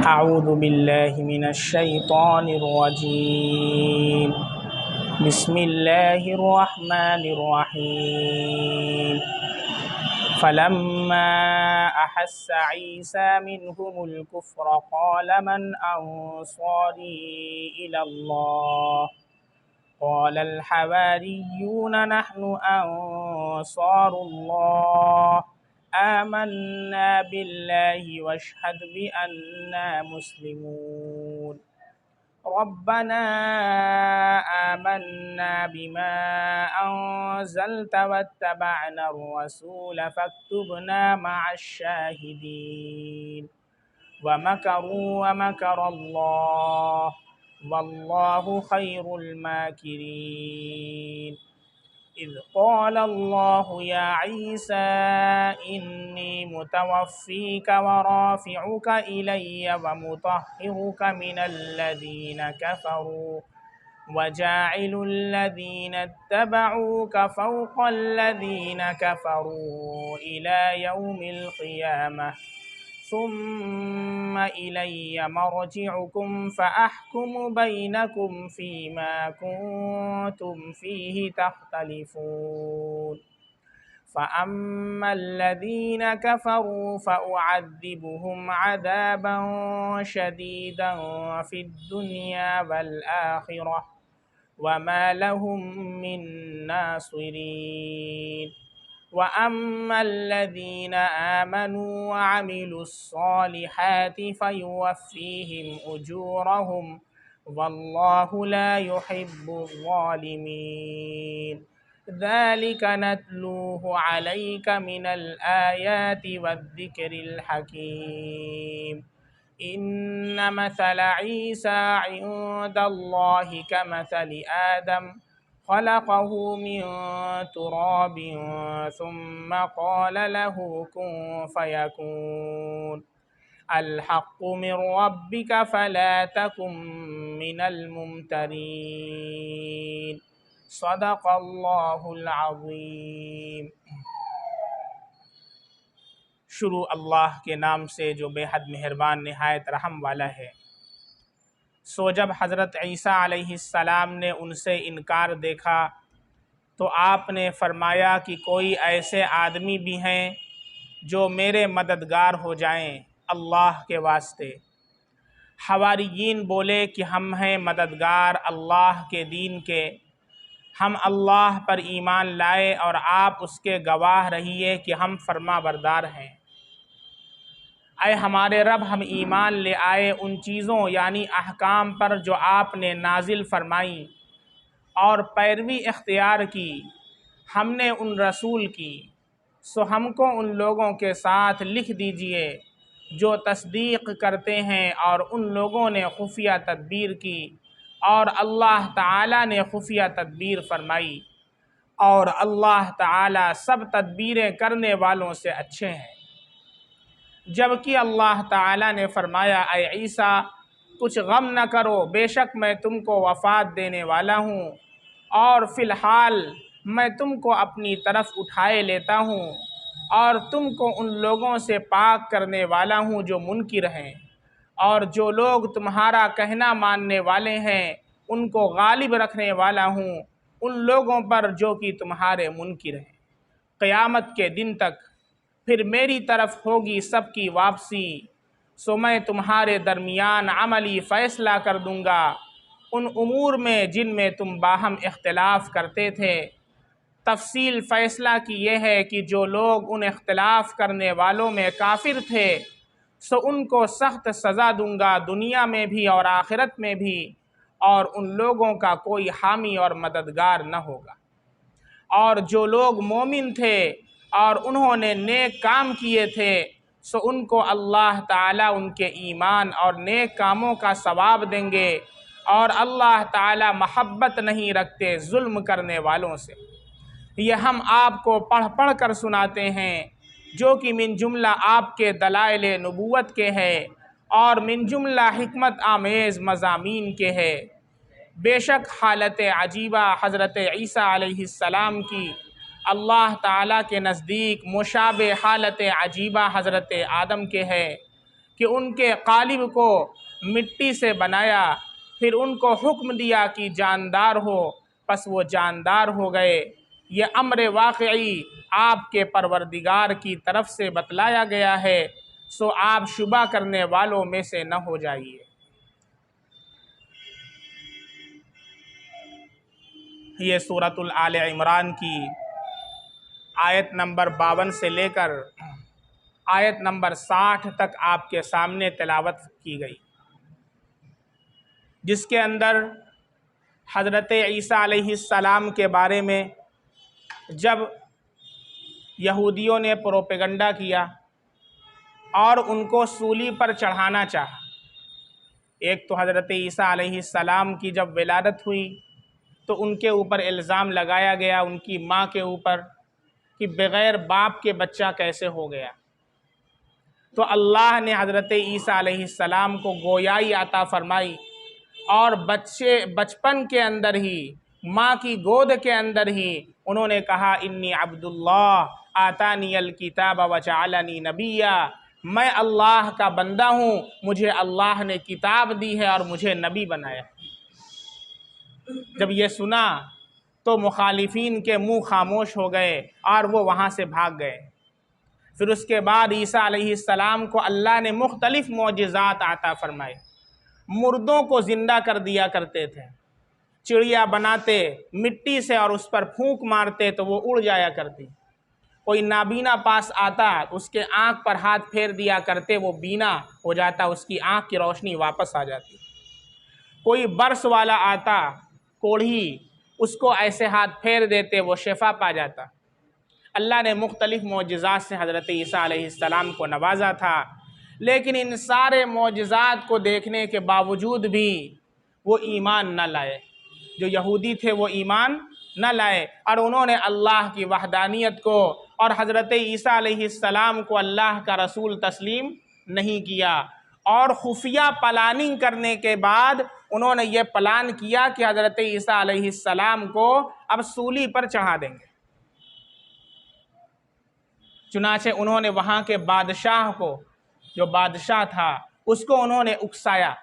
अऊज़ु बिल्लाहि मिनश्शैतानिर्रजीम। बिस्मिल्लाहिर्रहमानिर्रहीम। फलम्मा अहस्स ईसा मिनहुमुल कुफ्र क़ाल मन अंसारी इलल्लाह क़ालल हवारिय्यून नहनु अंसारुल्लाह आमन्ना बिल्लाहि वशहद बिअन्ना मुस्लिमून रब्बना आमन्ना बिमा अंज़लत वत्तबअना अर्रसूल फक्तुबना मअश्शाहिदीन वमकरू वमकरल्लाह वल्लाहु खैरुल माकिरीन। इज़ क़ाल अल्लाहु या ईसा इन्नी मुतवफ़्फ़ीका व राफ़िउका इलय्या व मुतahhiruका मिनल्लज़ीना कफ़रू व जाइलुल्लज़ीना इत्तबअूका फ़ौक़ल्लज़ीना कफ़रू इला यौमिल क़ियामह सुम्मा इलय्या मर्जिउकुम फ़अहकुमु बैनकुम फ़ीमा कुन्तुम फ़ीहि तख़्तलिफ़ून फ़अम्मल्लज़ीना कफ़रू फ़अुअज़्ज़िबुहुम अज़ाबन शदीदन फ़िद्दुनिया वल आख़िरह वमा लहुम मिन नासिरीन वअम्मल्लज़ीना आमनू वअमिलुस्सॉलिहाति फ़युवफ़्फ़ीहिम उजूरहुम वल्लाहु ला युहिब्बुज़्ज़ालिमीन। ज़ालिका नत्लूहु अलैका मिनल आयाति वज़्ज़िक्रिल हकीम। इन्न मसल ईसा इंदल्लाहि कमसलि आदम खलक़हु मिन तुराबिन सुम्मा क़ाल लहू कुन फ़यकून अल हक़्क़ु मिन रब्बिका फ़ला तकुन मिनल मुमतरीन। सदक़ल्लाहुल अज़ीम। शुरू अल्लाह के नाम से जो बेहद मेहरबान निहायत रहम वाला है। सो जब हज़रत ईसा अलैहिस्सलाम ने उनसे इनकार देखा तो आपने फरमाया कि कोई ऐसे आदमी भी हैं जो मेरे मददगार हो जाएं अल्लाह के वास्ते। हवारियीन बोले कि हम हैं मददगार अल्लाह के दीन के, हम अल्लाह पर ईमान लाए और आप उसके गवाह रहिए कि हम फर्मा बरदार हैं। ऐ हमारे रब, हम ईमान ले आए उन चीज़ों यानी अहकाम पर जो आपने नाजिल फरमाई और पैरवी इख्तियार की हमने उन रसूल की। सो हमको उन लोगों के साथ लिख दीजिए जो तस्दीक करते हैं और उन लोगों ने खुफिया तदबीर की और अल्लाह ताला ने खुफिया तदबीर फरमाई और अल्लाह ताला सब तदबीरें करने वालों से अच्छे हैं। जबकि अल्लाह ताला ने फरमाया, ऐ ईसा कुछ गम न करो, बेशक मैं तुमको वफ़ात देने वाला हूँ और फ़िलहाल मैं तुमको अपनी तरफ उठाए लेता हूँ और तुमको उन लोगों से पाक करने वाला हूँ जो मुनकिर हैं, और जो लोग तुम्हारा कहना मानने वाले हैं उनको गालिब रखने वाला हूँ उन लोगों पर जो कि तुम्हारे मुनकिर हैं, क़यामत के दिन तक। फिर मेरी तरफ होगी सबकी वापसी, सो मैं तुम्हारे दरमियान अमली फ़ैसला कर दूँगा उन उमूर में जिनमें तुम बाहम इख्तिलाफ़ करते थे। तफसील फ़ैसला की यह है कि जो लोग उन इख्तिलाफ़ करने वालों में काफिर थे सो उनको सख्त सज़ा दूँगा दुनिया में भी और आखिरत में भी, और उन लोगों का कोई हामी और मददगार न होगा। और जो लोग मोमिन थे और उन्होंने नेक काम किए थे सो उनको अल्लाह ताला उनके ईमान और नेक कामों का सवाब देंगे, और अल्लाह ताला महब्बत नहीं रखते जुल्म करने वालों से। यह हम आपको पढ़ पढ़ कर सुनाते हैं जो कि मिन जुमला आपके दलाइल नबूवत के है और मिन जुमला हिकमत आमेज़ मज़ामीन के है। बेशक हालत अजीबा हज़रत ईसा अलैहिस्सलाम की अल्लाह ताला के नज़दीक मुशाबे हालत अजीबा हज़रत आदम के है। कि उनके कालिब को मिट्टी से बनाया, फिर उनको हुक्म दिया कि जानदार हो, बस वो जानदार हो गए। ये अम्र वाक़ई आपके परवरदिगार की तरफ से बतलाया गया है, सो आप शुबा करने वालों में से न हो जाइए। ये सूरतुल आले इमरान की आयत नंबर 52 से लेकर आयत नंबर 60 तक आपके सामने तिलावत की गई, जिसके अंदर हज़रत ईसा अलैहिस्सलाम के बारे में जब यहूदियों ने प्रोपेगंडा किया और उनको सूली पर चढ़ाना चाहा। एक तो हज़रत ईसा अलैहिस्सलाम की जब विलादत हुई तो उनके ऊपर इल्ज़ाम लगाया गया, उनकी माँ के ऊपर, कि बग़ैर बाप के बच्चा कैसे हो गया। तो अल्लाह ने हज़रत ईसा अलैहिस्सलाम को गोयाई अता फरमाई और बचपन के अंदर ही, माँ की गोद के अंदर ही उन्होंने कहा, इन्नी अब्दुल्लाह आतानियल किताब व जअलनी नबिया, मैं अल्लाह का बंदा हूँ, मुझे अल्लाह ने किताब दी है और मुझे नबी बनाया। जब ये सुना तो मुखालिफीन के मुंह खामोश हो गए और वो वहाँ से भाग गए। फिर उसके बाद ईसा अलैहिस्सलाम को अल्लाह ने मुख्तलिफ मौजिज़ात अता फरमाए। मुर्दों को ज़िंदा कर दिया करते थे, चिड़िया बनाते मिट्टी से और उस पर फूंक मारते तो वो उड़ जाया करती। कोई नाबीना पास आता, उसके आँख पर हाथ फेर दिया करते, वो बीना हो जाता, उसकी आँख की रोशनी वापस आ जाती। कोई बर्स वाला आता, कोढ़ी, उसको ऐसे हाथ फेर देते, वो शिफा पा जाता। अल्लाह ने मुख्तलिफ मौजिज़ात से हज़रत ईसा अलैहिस्सलाम को नवाजा था, लेकिन इन सारे मौजिज़ात को देखने के बावजूद भी वो ईमान न लाए। जो यहूदी थे वो ईमान न लाए और उन्होंने अल्लाह की वहदानियत को और हज़रत ईसा अलैहिस्सलाम को अल्लाह का रसूल तस्लीम नहीं किया। और खुफिया प्लानिंग करने के बाद उन्होंने ये प्लान किया कि हज़रत ईसा अलैहिस्सलाम को अब सूली पर चढ़ा देंगे। चुनाचे उन्होंने वहाँ के बादशाह को, जो बादशाह था, उसको उन्होंने उकसाया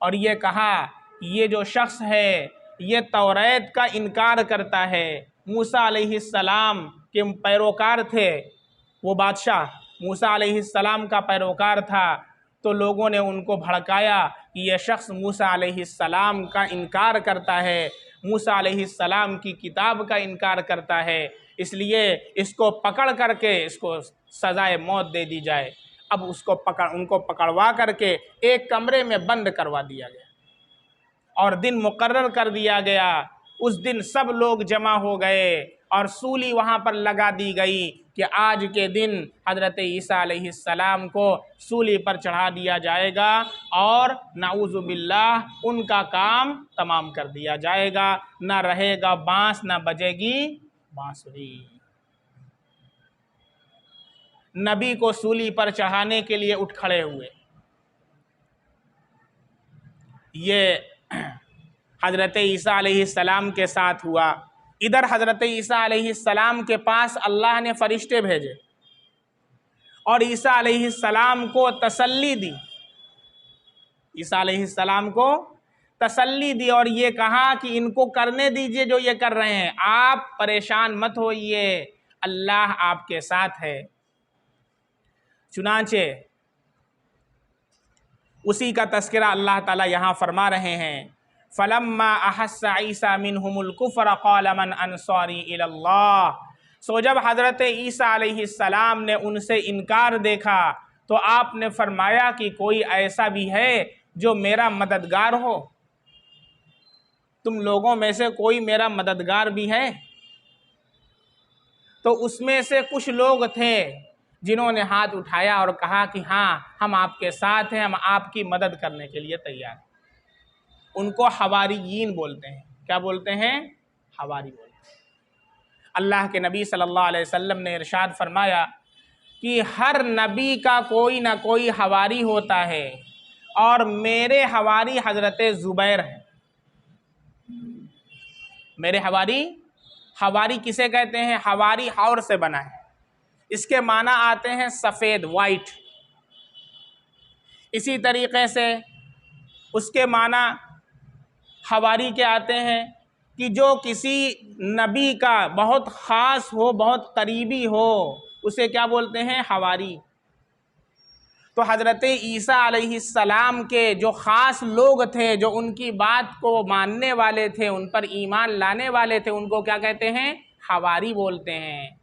और ये कहा, ये जो शख्स है ये तौरात का इनकार करता है। मूसा अलैहिस्सलाम के पैरोकार थे, वो बादशाह मूसा अलैहिस्सलाम का पैरोकार था। तो लोगों ने उनको भड़काया कि यह शख्स मूसा अलैहिस्सलाम का इनकार करता है, मूसा अलैहिस्सलाम की किताब का इनकार करता है, इसलिए इसको पकड़ करके इसको सज़ाए मौत दे दी जाए। अब उनको पकड़वा करके एक कमरे में बंद करवा दिया गया और दिन मुकर्रर कर दिया गया। उस दिन सब लोग जमा हो गए और सूली वहाँ पर लगा दी गई कि आज के दिन हज़रत ईसा अलैहिस्सलाम को सूली पर चढ़ा दिया जाएगा और नाऊज़ु बिल्लाह उनका काम तमाम कर दिया जाएगा। ना रहेगा बांस, ना बजेगी बांसुरी। नबी को सूली पर चढ़ाने के लिए उठ खड़े हुए। ये हज़रत ईसा अलैहिस्सलाम के साथ हुआ। इधर हज़रत ईसा अलैहिस्सलाम के पास अल्लाह ने फ़रिश्ते भेजे और ईसा अलैहिस्सलाम को तसल्ली दी। ईसा अलैहिस्सलाम को तसल्ली दी और ये कहा कि इनको करने दीजिए जो ये कर रहे हैं, आप परेशान मत होइए, अल्लाह आपके साथ है। चुनांचे उसी का तस्करा अल्लाह ताला यहाँ फरमा रहे हैं, फलम्मा अहस्सा ईसा मिनहुमुल कुफ्र क़ाल मन अंसारी इलल्लाह। सो जब हज़रत ईसा अलैहिस्सलाम ने उनसे इनकार देखा तो आपने फरमाया कि कोई ऐसा भी है जो मेरा मददगार हो, तुम लोगों में से कोई मेरा मददगार भी है। तो उसमें से कुछ लोग थे जिन्होंने हाथ उठाया और कहा कि हाँ, हम आपके साथ हैं, हम आपकी मदद करने के लिए तैयार हैं। उनको हवारियीन बोलते हैं। क्या बोलते हैं? हवारी बोलते हैं। अल्लाह के नबी सल्लल्लाहु अलैहि वसल्लम ने इरशाद फरमाया कि हर नबी का कोई ना कोई हवारी होता है और मेरे हवारी हज़रत ज़ुबैर हैं। मेरे हवारी किसे कहते हैं? हवारी हौर से बना है, इसके माना आते हैं सफ़ेद, वाइट। इसी तरीक़े से उसके माना हवारी के आते हैं कि जो किसी नबी का बहुत ख़ास हो, बहुत करीबी हो, उसे क्या बोलते हैं? हवारी। तो हज़रत ईसा अलैहिस्सलाम के जो ख़ास लोग थे, जो उनकी बात को मानने वाले थे, उन पर ईमान लाने वाले थे, उनको क्या कहते हैं? हवारी बोलते हैं।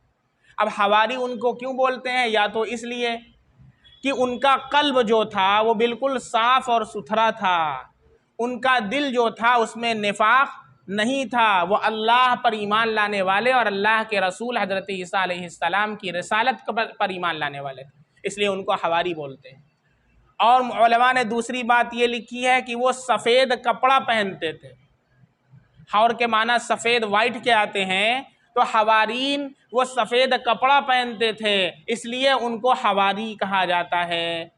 अब हवारी उनको क्यों बोलते हैं? या तो इसलिए कि उनका कल्ब जो था वो बिल्कुल साफ़ और सुथरा था, उनका दिल जो था उसमें निफाक नहीं था, वो अल्लाह पर ईमान लाने वाले और अल्लाह के रसूल हज़रत ईसा अलैहिस्सलाम की रिसालत पर ईमान लाने वाले थे, इसलिए उनको हवारी बोलते हैं। और उलमा ने दूसरी बात ये लिखी है कि वो सफ़ेद कपड़ा पहनते थे। हौर के माना सफ़ेद वाइट के आते हैं, तो हवारीन वो सफ़ेद कपड़ा पहनते थे, इसलिए उनको हवारी कहा जाता है।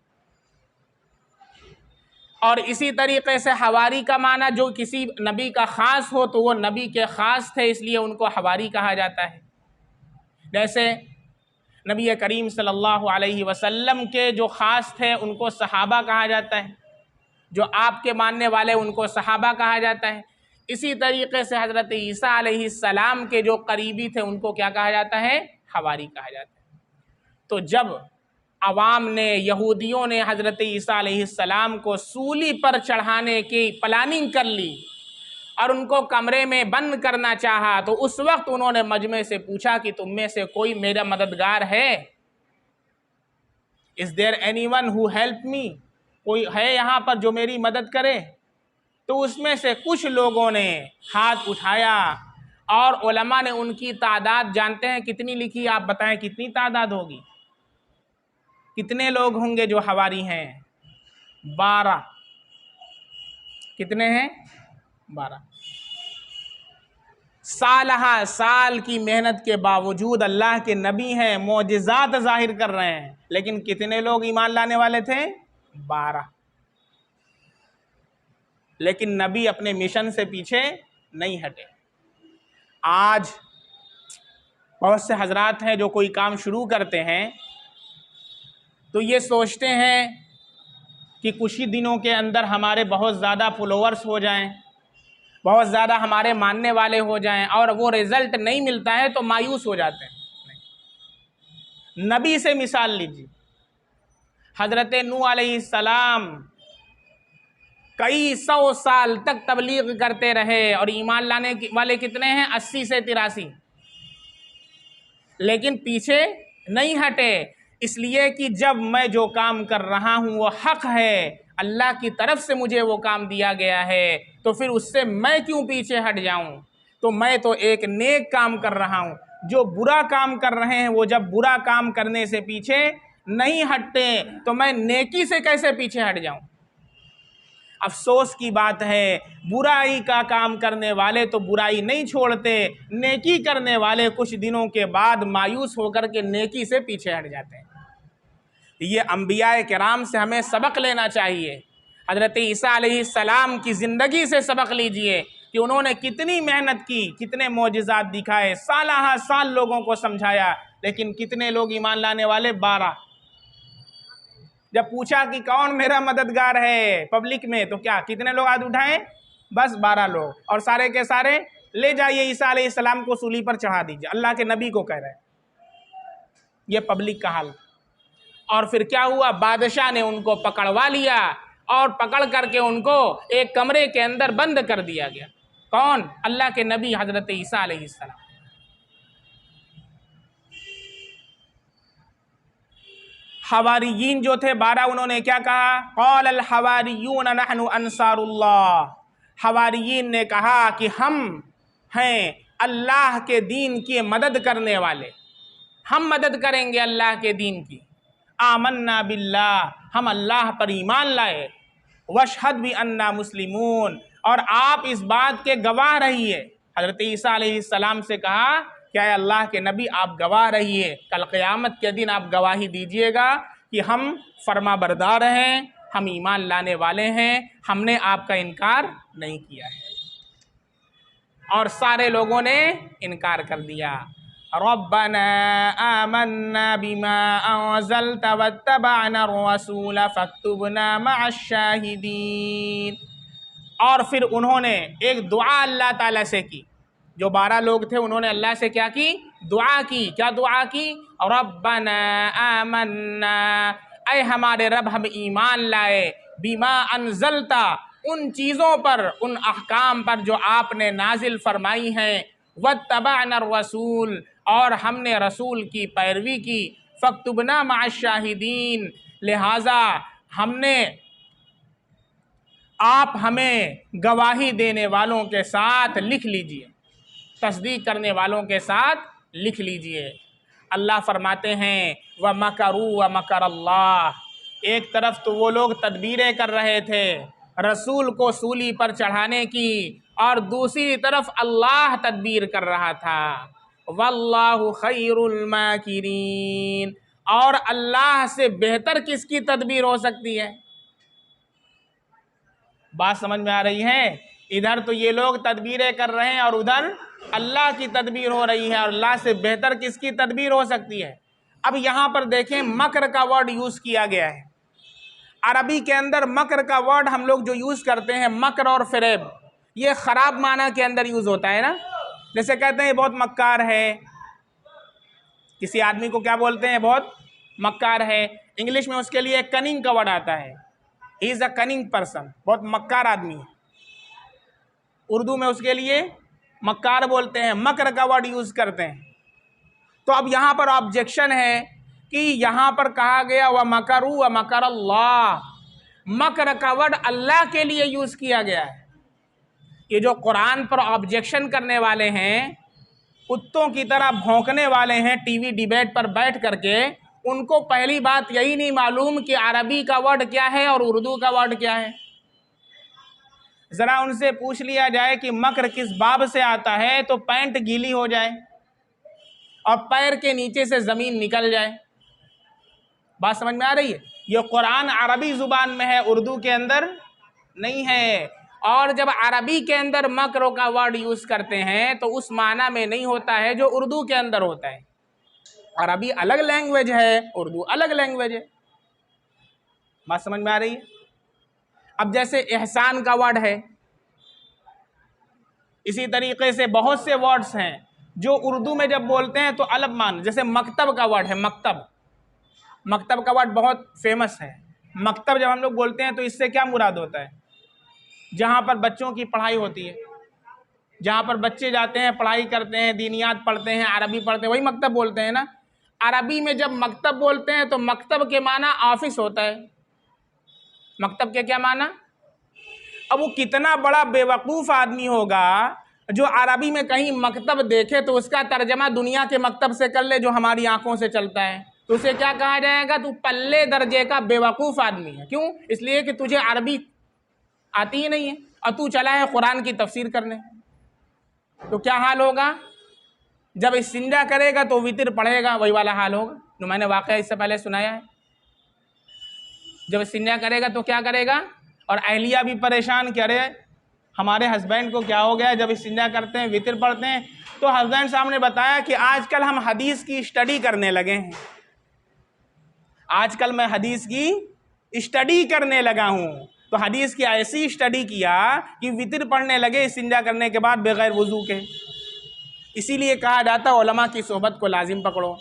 और इसी तरीक़े से हवारी का माना जो किसी नबी का ख़ास हो, तो वो नबी के ख़ास थे, इसलिए उनको हवारी कहा जाता है। जैसे नबी करीम सल्लल्लाहु अलैहि वसल्लम के जो ख़ास थे उनको सहाबा कहा जाता है, जो आपके मानने वाले उनको सहाबा कहा जाता है। इसी तरीक़े से हज़रत ईसा अलैहिस्सलाम के जो करीबी थे उनको क्या कहा जाता है? हवारी कहा जाता है। तो जब अवाम ने, यहूदियों ने हज़रत ईसा अलैहिस्सलाम को सूली पर चढ़ाने की प्लानिंग कर ली और उनको कमरे में बंद करना चाहा, तो उस वक्त उन्होंने मजमे से पूछा कि तुम में से कोई मेरा मददगार है? Is there anyone who help me? कोई है यहाँ पर जो मेरी मदद करे? तो उसमें से कुछ लोगों ने हाथ उठाया और उलमा ने उनकी तादाद जानते हैं कितनी लिखी? आप बताएं कितनी तादाद होगी? कितने लोग होंगे जो हवारी हैं? 12। कितने हैं? 12। साल की मेहनत के बावजूद अल्लाह के नबी हैं, मोजिज़ात ज़ाहिर कर रहे हैं, लेकिन कितने लोग ईमान लाने वाले थे? 12। लेकिन नबी अपने मिशन से पीछे नहीं हटे। आज बहुत से हजरात हैं जो कोई काम शुरू करते हैं तो ये सोचते हैं कि कुछ ही दिनों के अंदर हमारे बहुत ज़्यादा फॉलोअर्स हो जाएं, बहुत ज़्यादा हमारे मानने वाले हो जाएं, और वो रिज़ल्ट नहीं मिलता है तो मायूस हो जाते हैं। नबी से मिसाल लीजिए, हज़रत नूह अलैहिस्सलाम कई 100 साल तक तबलीग करते रहे और ईमान लाने वाले कितने हैं? 80 से 83, लेकिन पीछे नहीं हटे, इसलिए कि जब मैं जो काम कर रहा हूँ वो हक़ है, अल्लाह की तरफ से मुझे वो काम दिया गया है, तो फिर उससे मैं क्यों पीछे हट जाऊँ? तो मैं तो एक नेक काम कर रहा हूँ। जो बुरा काम कर रहे हैं वो जब बुरा काम करने से पीछे नहीं हटते तो मैं नेकी से कैसे पीछे हट जाऊँ? अफसोस की बात है, बुराई का काम करने वाले तो बुराई नहीं छोड़ते, नेकी करने वाले कुछ दिनों के बाद मायूस होकर के नेकी से पीछे हट जाते हैं। ये अंबियाए किराम से हमें सबक लेना चाहिए। हज़रत ईसा अलैहिस्सलाम की ज़िंदगी से सबक लीजिए कि उन्होंने कितनी मेहनत की, कितने मोजिज़ात दिखाए, साल साल लोगों को समझाया, लेकिन कितने लोग ईमान लाने वाले? 12। जब पूछा कि कौन मेरा मददगार है पब्लिक में, तो क्या कितने लोग हाथ उठाएं? बस 12 लोग, और सारे के सारे ले जाइए ईसा अलैहिस्सलाम को सूली पर चढ़ा दीजिए। अल्लाह के नबी को कह रहे हैं। ये पब्लिक का हाल। और फिर क्या हुआ? बादशाह ने उनको पकड़वा लिया और पकड़ करके उनको एक कमरे के अंदर बंद कर दिया गया। कौन? अल्लाह के नबी हज़रत ईसा अलैहिस्सलाम। हवारियीन जो थे 12, उन्होंने क्या कहा? क़ाल अल हवारियून नहनु अंसारुल्लाह। हवारियीन ने कहा कि हम हैं अल्लाह के दीन की मदद करने वाले, हम मदद करेंगे अल्लाह के दीन की। आमन्ना बिल्लाह, हम अल्लाह पर ईमान लाए। वशहद भी अन्ना मुस्लिमून, और आप इस बात के गवाह रहिए। हज़रत ईसा अलैहिस्सलाम से कहा, क्या है अल्लाह के नबी आप गवाह रहिए, कल क़यामत के दिन आप गवाही दीजिएगा कि हम फरमा बरदार हैं, हम ईमान लाने वाले हैं, हमने आपका इनकार नहीं किया है। और सारे लोगों ने इनकार कर दिया। रब्बना आमन्ना बिमा अंज़लता वत्तबअना रसूल फक्तुबना मअश-शाहिदीन। और फिर उन्होंने एक दुआ अल्लाह ताला से की। जो 12 लोग थे उन्होंने अल्लाह से क्या की? दुआ की। क्या दुआ की? रब्बना आमन्ना, ऐ हमारे रब हम ईमान लाए, बिमा अनज़लता, उन चीज़ों पर, उन अहकाम पर जो आपने नाजिल फरमाई हैं, वत्तबअना रसूल, और हमने रसूल की पैरवी की, फक्तुबना मअश-शाहिदीन, लिहाजा आप हमें गवाही देने वालों के साथ लिख लीजिए, तस्दीक करने वालों के साथ लिख लीजिए। अल्लाह फरमाते हैं व मकरू व मकर अल्लाह, एक तरफ तो वो लोग तदबीरें कर रहे थे रसूल को सूली पर चढ़ाने की, और दूसरी तरफ अल्लाह तदबीर कर रहा था। वल्लाहु खैरुल माकिरीन, और अल्लाह से बेहतर किसकी तदबीर हो सकती है? बात समझ में आ रही है? इधर तो ये लोग तदबीरें कर रहे हैं और उधर अल्लाह की तदबीर हो रही है, और अल्लाह से बेहतर किसकी तदबीर हो सकती है? अब यहाँ पर देखें, मकर का वर्ड यूज़ किया गया है। अरबी के अंदर मकर का वर्ड हम लोग जो यूज़ करते हैं, मकर और फ़रेब, ये ख़राब माना के अंदर यूज़ होता है ना। जैसे कहते हैं बहुत मक्कार है, किसी आदमी को क्या बोलते हैं? बहुत मक्कार है। इंग्लिश में उसके लिए कनिंग का वर्ड आता है, he is a cunning person, बहुत मक्कार आदमी है। उर्दू में उसके लिए मक्कार बोलते हैं, मकर का वर्ड यूज़ करते हैं। तो अब यहाँ पर ऑब्जेक्शन है कि यहाँ पर कहा गया व मकरू व मकर अल्लाह, मकर का वर्ड अल्लाह के लिए यूज़ किया गया है। ये जो कुरान पर ऑब्जेक्शन करने वाले हैं, कुत्तों की तरह भौंकने वाले हैं टीवी डिबेट पर बैठ करके, उनको पहली बात यही नहीं मालूम कि अरबी का वर्ड क्या है और उर्दू का वर्ड क्या है। ज़रा उनसे पूछ लिया जाए कि मकर किस बाब से आता है, तो पैंट गीली हो जाए और पैर के नीचे से ज़मीन निकल जाए। बात समझ में आ रही है? ये कुरान अरबी ज़ुबान में है, उर्दू के अंदर नहीं है। और जब अरबी के अंदर मकर का वर्ड यूज़ करते हैं तो उस माना में नहीं होता है जो उर्दू के अंदर होता है। अरबी अलग लैंग्वेज है, उर्दू अलग लैंग्वेज है। बात समझ में आ रही है? अब जैसे एहसान का वर्ड है, इसी तरीके से बहुत से वर्ड्स हैं जो उर्दू में जब बोलते हैं तो अलग मान। जैसे मकतब का वर्ड है, मकतब, मकतब का वर्ड बहुत फेमस है। मकतब जब हम लोग बोलते हैं तो इससे क्या मुराद होता है? जहाँ पर बच्चों की पढ़ाई होती है, जहाँ पर बच्चे जाते हैं, पढ़ाई करते हैं, दीनियात पढ़ते हैं, अरबी पढ़ते हैं, वही मकतब बोलते हैं ना। अरबी में जब मकतब बोलते हैं तो मकतब के माना ऑफिस होता है। मकतब के क्या माना? अब वो कितना बड़ा बेवकूफ़ आदमी होगा जो अरबी में कहीं मकतब देखे तो उसका तर्जमा दुनिया के मकतब से कर ले जो हमारी आंखों से चलता है, तो उसे क्या कहा जाएगा? तू पल्ले दर्जे का बेवकूफ़ आदमी है। क्यों? इसलिए कि तुझे अरबी आती ही नहीं है और तू चला है कुरान की तफसीर करने। तो क्या हाल होगा? जब इस्तिंजा करेगा तो वितर पढ़ेगा, वही वाला हाल होगा जो मैंने वाक़या इससे पहले सुनाया है। जब इस्तिंजा करेगा तो क्या करेगा? और अहलिया भी परेशान कि अरे हमारे हस्बैंड को क्या हो गया, जब इस्तिंजा करते हैं वितर पढ़ते हैं। तो हस्बैंड साहब ने बताया कि आजकल हम हदीस की स्टडी करने लगे हैं। आजकल मैं हदीस की स्टडी करने लगा हूँ। तो हदीस की ऐसी स्टडी किया कि वितर पढ़ने लगे इस्तिंजा करने के बाद बगैर वज़ू के। इसीलिए कहा जाता उलमा की सोहबत को लाजिम पकड़ो,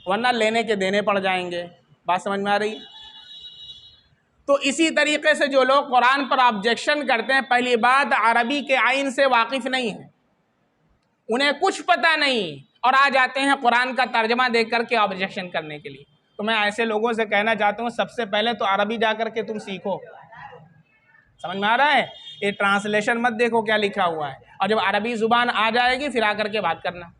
वरना लेने के देने पड़ जाएंगे। बात समझ में आ रही है? तो इसी तरीके से जो लोग कुरान पर ऑब्जेक्शन करते हैं, पहली बात अरबी के आइन से वाकिफ़ नहीं है, उन्हें कुछ पता नहीं, और आ जाते हैं कुरान का तर्जमा देख करके ऑब्जेक्शन करने के लिए। तो मैं ऐसे लोगों से कहना चाहता हूँ, सबसे पहले तो अरबी जा कर के तुम सीखो। समझ में आ रहा है? ये ट्रांसलेशन मत देखो क्या लिखा हुआ है, और जब अरबी ज़ुबान आ जाएगी फिर आकर के बात करना।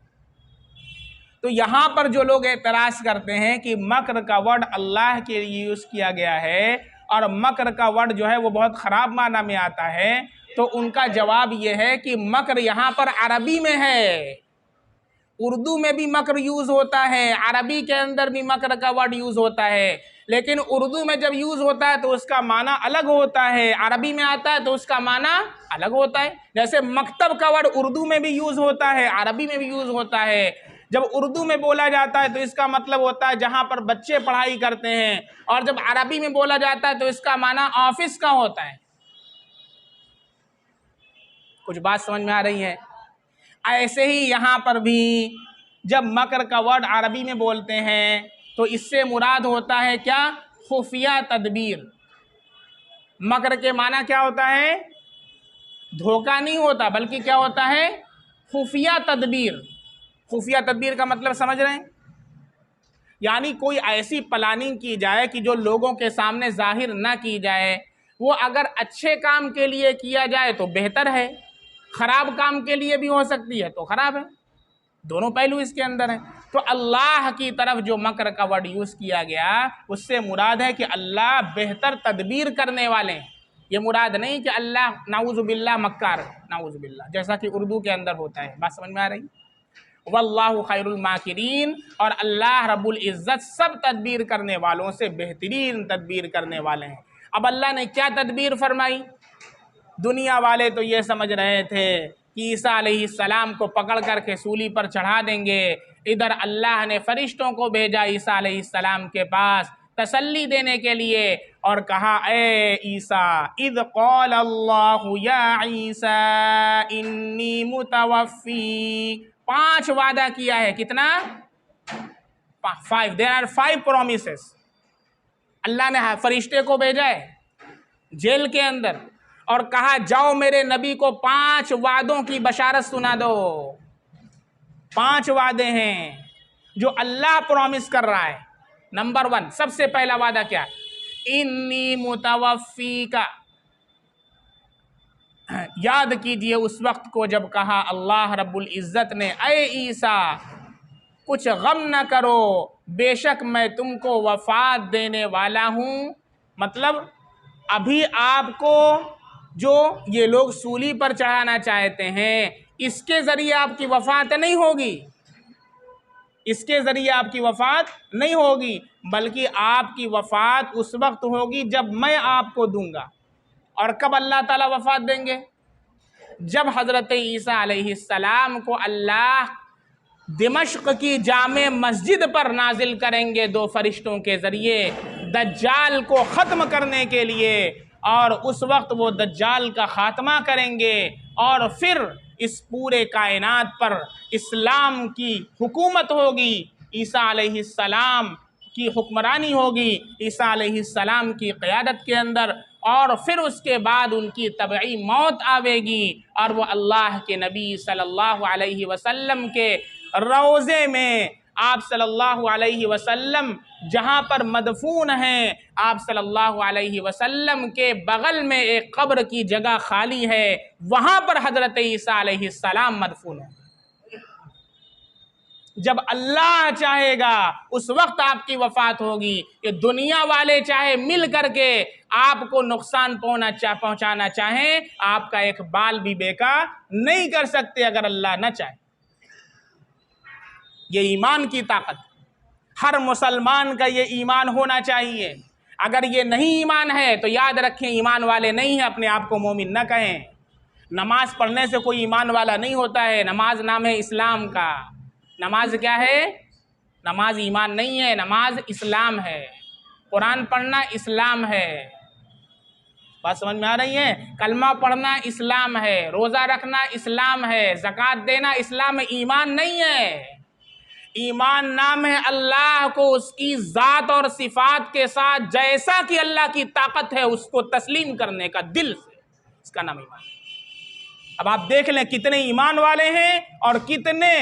तो यहाँ पर जो लोग एतराज़ करते हैं कि मकर का वर्ड अल्लाह के लिए यूज़ किया गया है और मकर का वर्ड जो है वो बहुत ख़राब माना में आता है, तो उनका जवाब ये है कि मकर यहाँ पर अरबी में है, उर्दू में भी मकर यूज़ होता है, अरबी के अंदर भी मकर का वर्ड यूज़ होता है, लेकिन उर्दू में जब यूज़ होता है तो उसका माना अलग होता है, अरबी में आता है तो उसका माना अलग होता है। जैसे मकतब का वर्ड उर्दू में भी यूज़ होता है, अरबी में भी यूज़ होता है, जब उर्दू में बोला जाता है तो इसका मतलब होता है जहां पर बच्चे पढ़ाई करते हैं, और जब अरबी में बोला जाता है तो इसका माना ऑफिस का होता है। कुछ बात समझ में आ रही है? ऐसे ही यहां पर भी जब मकर का वर्ड अरबी में बोलते हैं तो इससे मुराद होता है क्या? खुफिया तदबीर। मकर के माना क्या होता है? धोखा नहीं होता, बल्कि क्या होता है? खुफिया तदबीर। खुफिया तदबीर का मतलब समझ रहे हैं? यानी कोई ऐसी प्लानिंग की जाए कि जो लोगों के सामने जाहिर ना की जाए। वो अगर अच्छे काम के लिए किया जाए तो बेहतर है, खराब काम के लिए भी हो सकती है तो खराब है। दोनों पहलू इसके अंदर है। तो अल्लाह की तरफ जो मकर का वर्ड यूज किया गया उससे मुराद है कि अल्लाह बेहतर तदबीर करने वाले हैं। ये मुराद नहीं कि अल्लाह नाउजुबिल्लाह मक्कार, नाउजुबिल्लाह, जैसा कि उर्दू के अंदर होता है। बात समझ में आ रही? वल्लाहु खैरुल माकिरीन, और अल्लाह रब्बुल इज़्ज़त सब तदबीर करने वालों से बेहतरीन तदबीर करने वाले हैं। अब अल्लाह ने क्या तदबीर फरमाई? दुनिया वाले तो ये समझ रहे थे कि ईसा अलैहिस्सलाम को पकड़ करके सूली पर चढ़ा देंगे। इधर अल्लाह ने फरिश्तों को भेजा ईसा अलैहिस्सलाम के पास तसल्ली देने के लिए, और कहा, ए ईसा, इद क़ाल अल्लाहु या ईसा इन्नी मुतवफ़्फ़ी। 5 वादा किया है। कितना? 5। There are 5 promises. अल्लाह ने फरिश्ते को भेजा है जेल के अंदर और कहा, जाओ मेरे नबी को 5 वादों की बशारत सुना दो। 5 वादे हैं जो अल्लाह प्रॉमिस कर रहा है। नंबर 1, सबसे पहला वादा क्या? इन्नी मुतवफ़्फ़ी का। याद कीजिए उस वक्त को जब कहा अल्लाह रब्बुल इज़्ज़त ने, ऐ ईसा कुछ गम न करो, बेशक मैं तुमको वफ़ात देने वाला हूँ। मतलब अभी आपको जो ये लोग सूली पर चढ़ाना चाहते हैं इसके ज़रिए आपकी वफ़ात नहीं होगी, इसके ज़रिए आपकी वफ़ात नहीं होगी, बल्कि आपकी वफ़ात उस वक्त होगी जब मैं आपको दूंगा। और कब अल्लाह ताला वफ़ात देंगे? जब हज़रत ईसा अलैहिस्सलाम को अल्लाह दिमश्क की जामे मस्जिद पर नाजिल करेंगे 2 फरिश्तों के ज़रिए दज्जाल को ख़त्म करने के लिए, और उस वक्त वो दज्जाल का ख़ात्मा करेंगे और फिर इस पूरे कायनात पर इस्लाम की हुकूमत होगी, ईसा अलैहिस्सलाम की हुक्मरानी होगी, ईसा अलैहिस्सलाम की क़यादत के अंदर, और फिर उसके बाद उनकी तबई मौत आवेगी और वो अल्लाह के नबी सल्लल्लाहु अलैहि वसल्लम के रोज़े में, आप सल्लल्लाहु अलैहि वसल्लम जहाँ पर मदफून हैं, आप सल्लल्लाहु अलैहि वसल्लम के बगल में एक कब्र की जगह खाली है, वहाँ पर हज़रत ईसा अलैहिस्सलाम मदफून हैं। जब अल्लाह चाहेगा उस वक्त आपकी वफ़ात होगी। ये दुनिया वाले चाहे मिल करके आपको नुकसान पहुँचाना चाहें, आपका एक बाल भी बेका नहीं कर सकते अगर अल्लाह न चाहे। ये ईमान की ताकत, हर मुसलमान का ये ईमान होना चाहिए। अगर ये नहीं ईमान है तो याद रखें ईमान वाले नहीं हैं, अपने आप को मोमिन न कहें। नमाज पढ़ने से कोई ईमान वाला नहीं होता है। नमाज नाम है इस्लाम का। नमाज क्या है? नमाज ईमान नहीं है, नमाज इस्लाम है। कुरान पढ़ना इस्लाम है। बात समझ में आ रही है? कलमा पढ़ना इस्लाम है, रोज़ा रखना इस्लाम है, ज़कात देना इस्लाम है। ईमान नहीं है। ईमान नाम है अल्लाह को उसकी ज़ात और सिफ़ात के साथ जैसा कि अल्लाह की ताकत है उसको तस्लीम करने का, दिल से, इसका नाम ईमान। अब आप देख लें कितने ईमान वाले हैं और कितने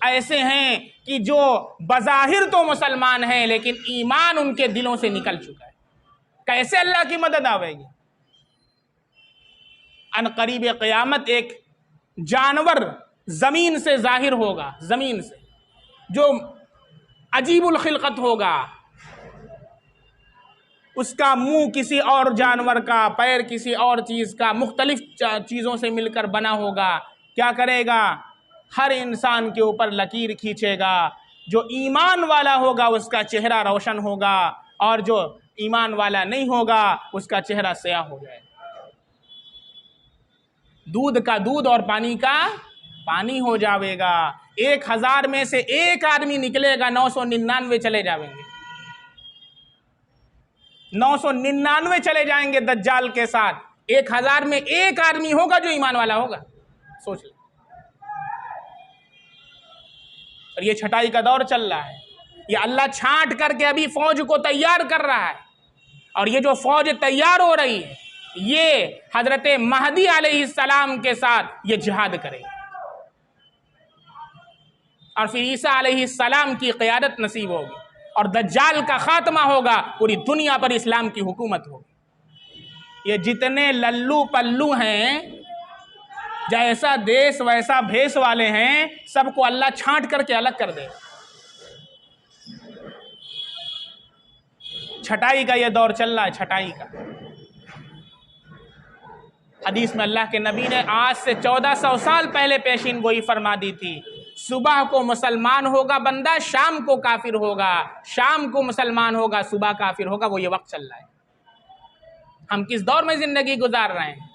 ऐसे हैं कि जो बज़ाहिर तो मुसलमान हैं लेकिन ईमान उनके दिलों से निकल चुका है। कैसे अल्लाह की मदद आवेगी? अनक़रीब क़यामत एक जानवर ज़मीन से ज़ाहिर होगा, ज़मीन से, जो अजीबुल खिलकत होगा। उसका मुंह किसी और जानवर का, पैर किसी और चीज़ का, मुख्तलिफ चीज़ों से मिलकर बना होगा। क्या करेगा? हर इंसान के ऊपर लकीर खींचेगा। जो ईमान वाला होगा उसका चेहरा रोशन होगा और जो ईमान वाला नहीं होगा उसका चेहरा स्याह हो जाएगा। दूध का दूध और पानी का पानी हो जाएगा। 1000 में से एक आदमी निकलेगा, 999 चले जाएंगे, 999 चले जाएंगे दज्जाल के साथ। 1000 में एक आदमी होगा जो ईमान वाला होगा। सोच ले। और ये छटाई का दौर चल रहा है, ये अल्लाह छांट करके अभी फौज को तैयार कर रहा है। और ये जो फौज तैयार हो रही है, ये हजरत महदी अलैहिस्सलाम के साथ ये जिहाद करेगी और फिर ईसा अलैहिस्सलाम की क़यादत नसीब होगी और दज्जाल का खात्मा होगा, पूरी दुनिया पर इस्लाम की हुकूमत होगी। ये जितने लल्लू पल्लू हैं, जैसा देश वैसा भेष वाले हैं, सबको अल्लाह छांट करके अलग कर दे। छटाई का ये दौर चल रहा है, छटाई का। हदीस में अल्लाह के नबी ने आज से 1400 साल पहले पेशीन गोई फरमा दी थी, सुबह को मुसलमान होगा बंदा, शाम को काफिर होगा, शाम को मुसलमान होगा, सुबह काफिर होगा। वो ये वक्त चल रहा है। हम किस दौर में जिंदगी गुजार रहे हैं?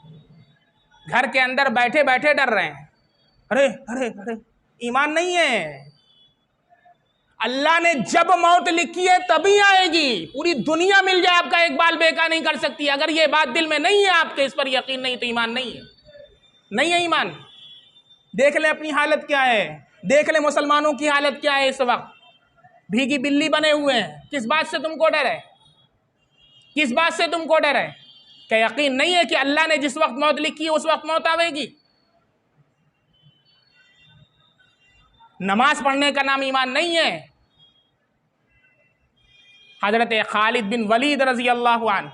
घर के अंदर बैठे बैठे डर रहे हैं, अरे अरे अरे ईमान नहीं है। अल्लाह ने जब मौत लिखी है तभी आएगी। पूरी दुनिया मिल जाए, आपका एक बाल बेका नहीं कर सकती। अगर ये बात दिल में नहीं है, आपके इस पर यकीन नहीं, तो ईमान नहीं है, नहीं है ईमान। देख ले अपनी हालत क्या है, देख ले मुसलमानों की हालत क्या है इस वक्त। भीगी बिल्ली बने हुए हैं। किस बात से तुमको डर है? किस बात से तुमको डर है? क्या यकीन नहीं है कि अल्लाह ने जिस वक्त मौत लिखी है उस वक्त मौत आवेगी? नमाज पढ़ने का नाम ईमान नहीं है। हजरत खालिद बिन वलीद रजी अल्लाह अन्हु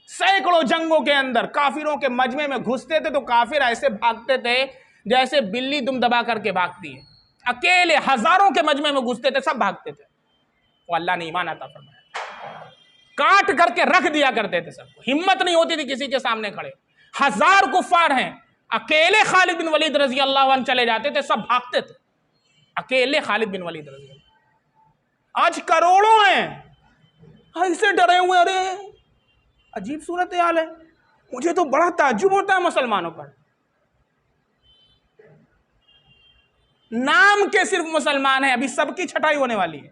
सैकड़ों जंगों के अंदर काफिरों के मजमे में घुसते थे तो काफिर ऐसे भागते थे जैसे बिल्ली दुम दबा करके भागती है। अकेले हजारों के मजमे में घुसते थे, सब भागते थे। वो अल्लाह ने ईमान अता फरमाया, काट करके रख दिया करते थे सबको, हिम्मत नहीं होती थी किसी के सामने खड़े। 1000 कुफार हैं, अकेले खालिद बिन वलीद रजी अल्लाह अन्हु चले जाते थे, सब भागते थे। अकेले खालिद बिन वलीद रजी अल्लाह। आज करोड़ों हैं ऐसे डरे हुए। अरे अजीब सूरत हाल है। मुझे तो बड़ा ताज्जुब होता है मुसलमानों पर। नाम के सिर्फ मुसलमान है, अभी सबकी छटाई होने वाली है।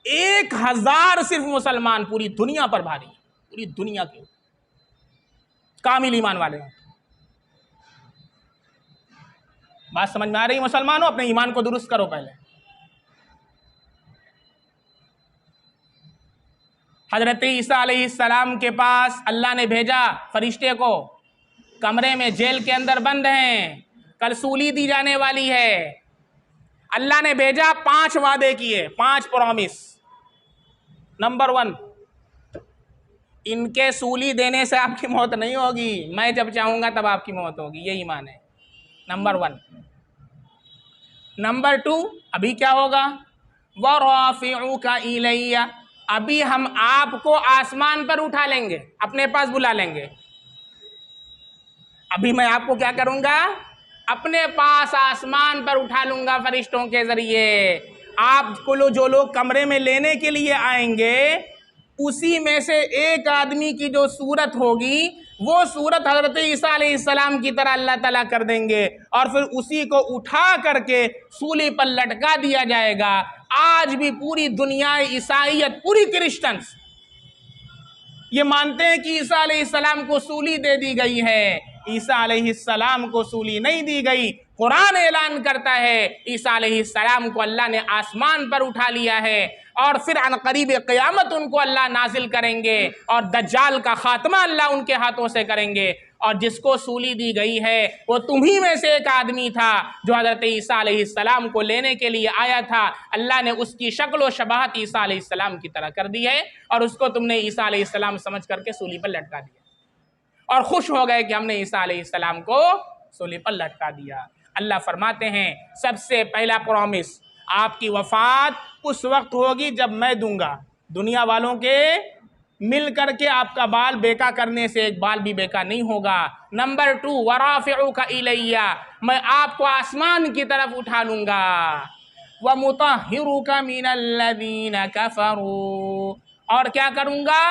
1000 सिर्फ मुसलमान पूरी दुनिया पर भारी है, पूरी दुनिया के कामिल ईमान वाले हैं। बात समझ में आ रही? मुसलमानों, अपने ईमान को दुरुस्त करो पहले। हजरत ईसा अलैहिस्सलाम के पास अल्लाह ने भेजा फरिश्ते को, कमरे में जेल के अंदर बंद हैं, कल सूली दी जाने वाली है। अल्लाह ने भेजा, 5 वादे किए, 5 प्रॉमिस। नंबर 1, इनके सूली देने से आपकी मौत नहीं होगी, मैं जब चाहूंगा तब आपकी मौत होगी। ये ईमान है, नंबर 1। नंबर 2, अभी क्या होगा? वराफ़िउका इलैया, अभी हम आपको आसमान पर उठा लेंगे, अपने पास बुला लेंगे। अभी मैं आपको क्या करूंगा? अपने पास आसमान पर उठा लूंगा फरिश्तों के जरिए। आपको जो लोग कमरे में लेने के लिए आएंगे, उसी में से एक आदमी की जो सूरत होगी, वो सूरत हजरत ईसा अलैहिस्सलाम की तरह अल्लाह ताला कर देंगे और फिर उसी को उठा करके सूली पर लटका दिया जाएगा। आज भी पूरी दुनिया, ईसाईयत, पूरी क्रिश्चियंस ये मानते हैं कि ईसा अलैहिस्सलाम को सूली दे दी गई है। ईसा अलैहिस्सलाम को सूली नहीं दी गई। कुरान ऐलान करता है ईसा अलैहिस्सलाम को अल्लाह ने आसमान पर उठा लिया है और फिर अनकरीब क़यामत उनको अल्लाह नाजिल करेंगे और दज्जाल का खात्मा अल्लाह उनके हाथों से करेंगे। और जिसको सूली दी गई है वो तुम्ही में से एक आदमी था जो हज़रत ईसा अलैहिस्सलाम को लेने के लिए आया था। अल्लाह ने उसकी शक्ल व शबाहत ईसा अलैहिस्सलाम की तरह कर दी है और उसको तुमने ईसा अलैहिस्सलाम समझ करके सूली पर लटका दिया और खुश हो गए कि हमने ईसा अलैहिस्सलाम को सूली पर लटका दिया। अल्लाह फरमाते हैं, सबसे पहला प्रॉमिस, आपकी वफ़ात उस वक्त होगी जब मैं दूंगा। दुनिया वालों के मिल करके आपका बाल बेका करने से एक बाल भी बेका नहीं होगा। नंबर 2, वराफ़िउका इलैया, मैं आपको आसमान की तरफ उठा लूँगा। व मुतहिरुका मिनल्लज़ीना कफ़रू, और क्या करूँगा?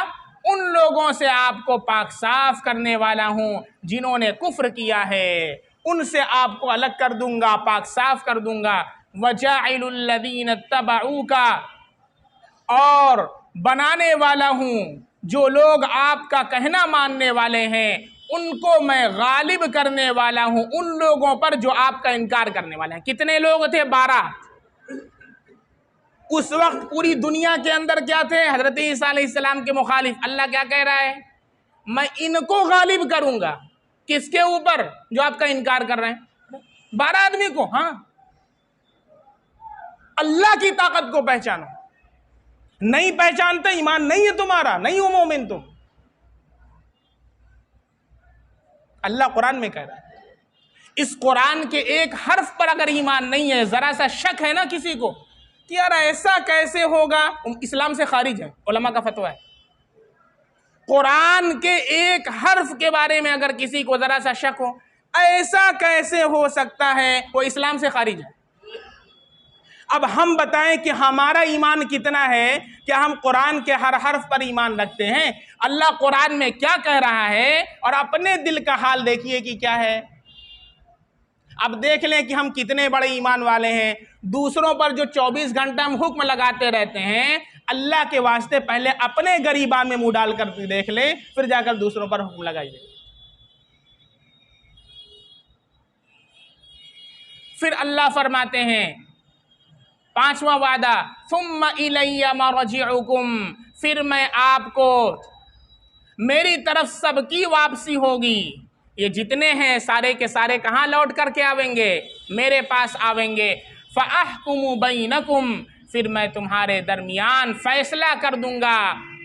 उन लोगों से आपको पाक साफ करने वाला हूँ जिन्होंने कुफ्र किया है। उनसे आपको अलग कर दूंगा, पाक साफ कर दूंगा। वजाइलुल लदीन तबऊका, और बनाने वाला हूँ जो लोग आपका कहना मानने वाले हैं उनको मैं गालिब करने वाला हूँ उन लोगों पर जो आपका इनकार करने वाले हैं। कितने लोग थे? 12। उस वक्त पूरी दुनिया के अंदर क्या थे? हजरत ईसा अलैहिस्सलाम के मुखालिफ। अल्लाह क्या कह रहा है? मैं इनको गालिब करूंगा। किसके ऊपर? जो आपका इनकार कर रहे हैं। 12 आदमी को। हाँ, अल्लाह की ताकत को पहचानो। नहीं पहचानते, ईमान नहीं है तुम्हारा, नहीं हो मोमिन तुम। अल्लाह कुरान में कह रहा है। इस कुरान के एक हर्फ पर अगर ईमान नहीं है, जरा सा शक है ना किसी को कि यार ऐसा कैसे होगा, इस्लाम से खारिज है। उलमा का फतवा है। कुरान के एक हर्फ के बारे में अगर किसी को जरा सा शक हो, ऐसा कैसे हो सकता है, वो इस्लाम से खारिज है। अब हम बताएं कि हमारा ईमान कितना है, क्या हम कुरान के हर हर्फ पर ईमान रखते हैं? अल्लाह कुरान में क्या कह रहा है और अपने दिल का हाल देखिए कि क्या है। अब देख लें कि हम कितने बड़े ईमान वाले हैं। दूसरों पर जो 24 घंटा हम हुक्म लगाते रहते हैं, अल्लाह के वास्ते पहले अपने गरीबान में मुंह डाल कर देख लें, फिर जाकर दूसरों पर हुक्म लगाइए। फिर अल्लाह फरमाते हैं 5वां वादा, सुम्मा इलैया मरजिउकुम, फिर मैं आपको, मेरी तरफ सबकी वापसी होगी। ये जितने हैं सारे के सारे कहाँ लौट करके आवेंगे? मेरे पास आवेंगे। फ़अहकुमु बैनकुम, फिर मैं तुम्हारे दरमियान फैसला कर दूंगा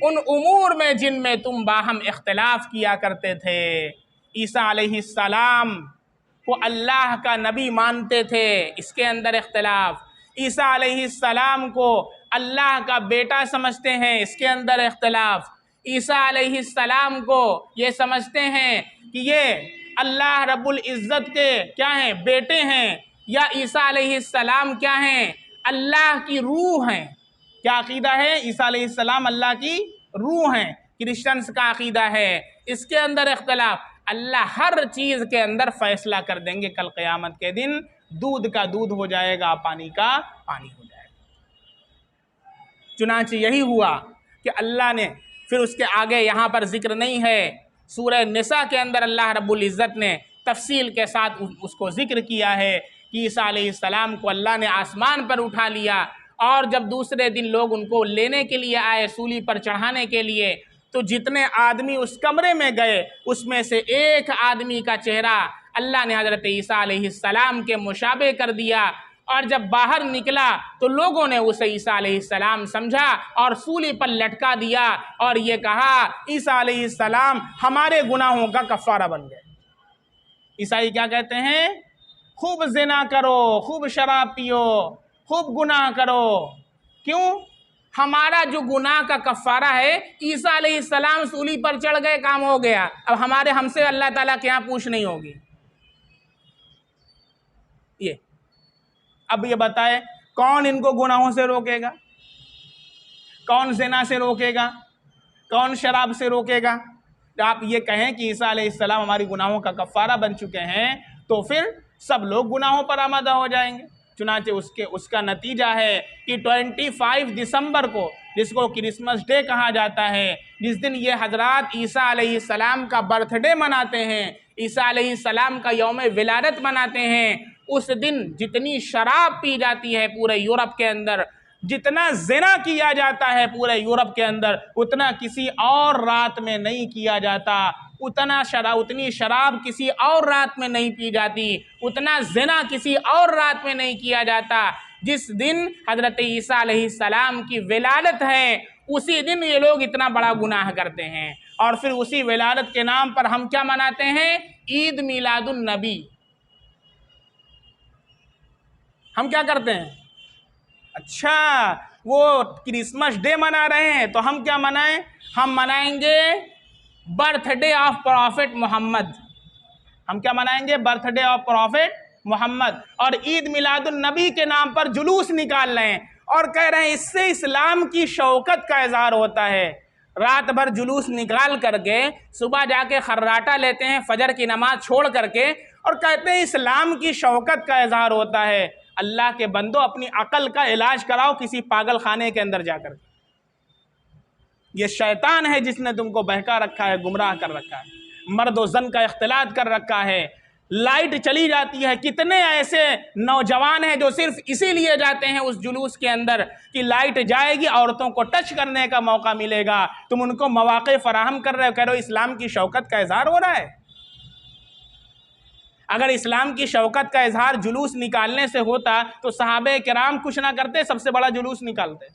उन उमूर में जिनमें तुम बाहम इख्तिलाफ किया करते थे। ईसा अलैहिस्सलाम को अल्लाह का नबी मानते थे, इसके अंदर इख्तिलाफ। ईसा अलैहिस्सलाम को अल्लाह का बेटा समझते हैं, इसके अंदर इख्तिलाफ। ईसा अलैहिस्सलाम को ये समझते हैं कि ये अल्लाह रब्बुल इज़्ज़त के क्या हैं? बेटे हैं, या ईसा अलैहिस्सलाम क्या हैं? अल्लाह की रूह हैं। क्या अकीदा है? ईसा अलैहिस्सलाम अल्लाह की रूह हैं। क्रिश्चियंस का अकीदा है। इसके अंदर इख्तिलाफ। अल्लाह हर चीज़ के अंदर फैसला कर देंगे कल क़यामत के दिन। दूध का दूध हो जाएगा, पानी का पानी हो जाएगा। चुनांचे यही हुआ कि अल्लाह ने फिर उसके आगे यहाँ पर जिक्र नहीं है, सूरह निसा के अंदर अल्लाह रब्बुल इज़्ज़त ने तफसील के साथ उसको जिक्र किया है कि ईसा अलैहिस्सलाम को अल्लाह ने आसमान पर उठा लिया, और जब दूसरे दिन लोग उनको लेने के लिए आए, सूली पर चढ़ाने के लिए, तो जितने आदमी उस कमरे में गए उसमें से एक आदमी का चेहरा अल्लाह ने हज़रत ईसा अलैहिस्सलाम के मुशाबे कर दिया, और जब बाहर निकला तो लोगों ने उसे ईसा अलैहिस्सलाम समझा और सूली पर लटका दिया और ये कहा ईसा अलैहिस्सलाम हमारे गुनाहों का कफ़ारा बन गए। ईसाई क्या कहते हैं? खूब ज़िना करो, खूब शराब पियो, खूब गुनाह करो। क्यों? हमारा जो गुनाह का कफ़ारा है, ईसा अलैहिस्सलाम सूली पर चढ़ गए, काम हो गया। अब हमारे हमसे अल्लाह ताला के यहाँ पूछ नहीं होगी। ये अब ये बताए कौन इनको गुनाहों से रोकेगा? कौन ज़िना से रोकेगा? कौन शराब से रोकेगा? आप ये कहें कि ईसा अलैहिस्सलाम हमारी गुनाहों का कफ़ारा बन चुके हैं, तो फिर सब लोग गुनाहों पर आमादा हो जाएंगे। चुनांचे उसका नतीजा है कि 25 दिसंबर को, जिसको क्रिसमस डे कहा जाता है, जिस दिन ये हजरात ईसा अलैहिस्सलाम का बर्थडे मनाते हैं, ईसा अलैहिस्सलाम का यौम विलादत मनाते हैं, उस दिन जितनी शराब पी जाती है पूरे यूरोप के अंदर, जितना ज़िना किया जाता है पूरे यूरोप के अंदर, उतना किसी और रात में नहीं किया जाता। उतनी शराब किसी और रात में नहीं पी जाती, उतना ज़िना किसी और रात में नहीं किया जाता। जिस दिन हज़रत ईसा अलैहिस्सलाम की विलादत है, उसी दिन ये लोग इतना बड़ा गुनाह करते हैं। और फिर उसी विलादत के नाम पर हम क्या मनाते हैं? ईद मिलादुन नबी। हम क्या करते हैं? अच्छा, वो क्रिसमस डे मना रहे हैं तो हम क्या मनाएं? हम मनाएंगे बर्थडे ऑफ प्रॉफिट मोहम्मद। हम क्या मनाएंगे? Birthday of prophet Mohammad. और ईद मिलादुन नबी के नाम पर जुलूस निकाल रहे हैं और कह रहे हैं इससे इस्लाम की शौकत का इजहार होता है। रात भर जुलूस निकाल करके सुबह जाके खर्राटा लेते हैं, फजर की नमाज छोड़ करके, और कहते हैं इस्लाम की शौकत का इजहार होता है। अल्लाह के बंदो, अपनी अकल का इलाज कराओ किसी पागल खाने के अंदर जाकर। ये शैतान है जिसने तुमको बहका रखा है, गुमराह कर रखा है, मर्द और जन का इख्तिलात कर रखा है। लाइट चली जाती है, कितने ऐसे नौजवान हैं जो सिर्फ इसीलिए जाते हैं उस जुलूस के अंदर कि लाइट जाएगी, औरतों को टच करने का मौका मिलेगा। तुम उनको मौके फराहम कर रहे हो, कह रहे हो इस्लाम की शौकत का इजहार हो रहा है। अगर इस्लाम की शौकत का इजहार जुलूस निकालने से होता तो सहाबे किराम कुछ ना करते, सबसे बड़ा जुलूस निकालते।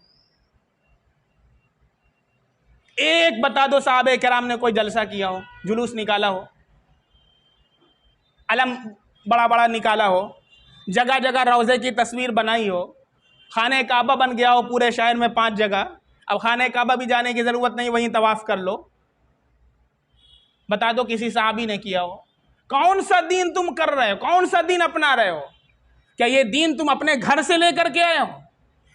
एक बता दो सहाबे किराम ने कोई जलसा किया हो, जुलूस निकाला हो, अलम बड़ा बड़ा निकाला हो, जगह जगह रोज़े की तस्वीर बनाई हो, खाने काबा बन गया हो पूरे शहर में 5 जगह, अब खाने काबा भी जाने की ज़रूरत नहीं, वहीं तवाफ़ कर लो। बता दो किसी सहाबी ने किया हो। कौन सा दीन तुम कर रहे हो, कौन सा दीन अपना रहे हो? क्या ये दीन तुम अपने घर से लेकर के आए हो?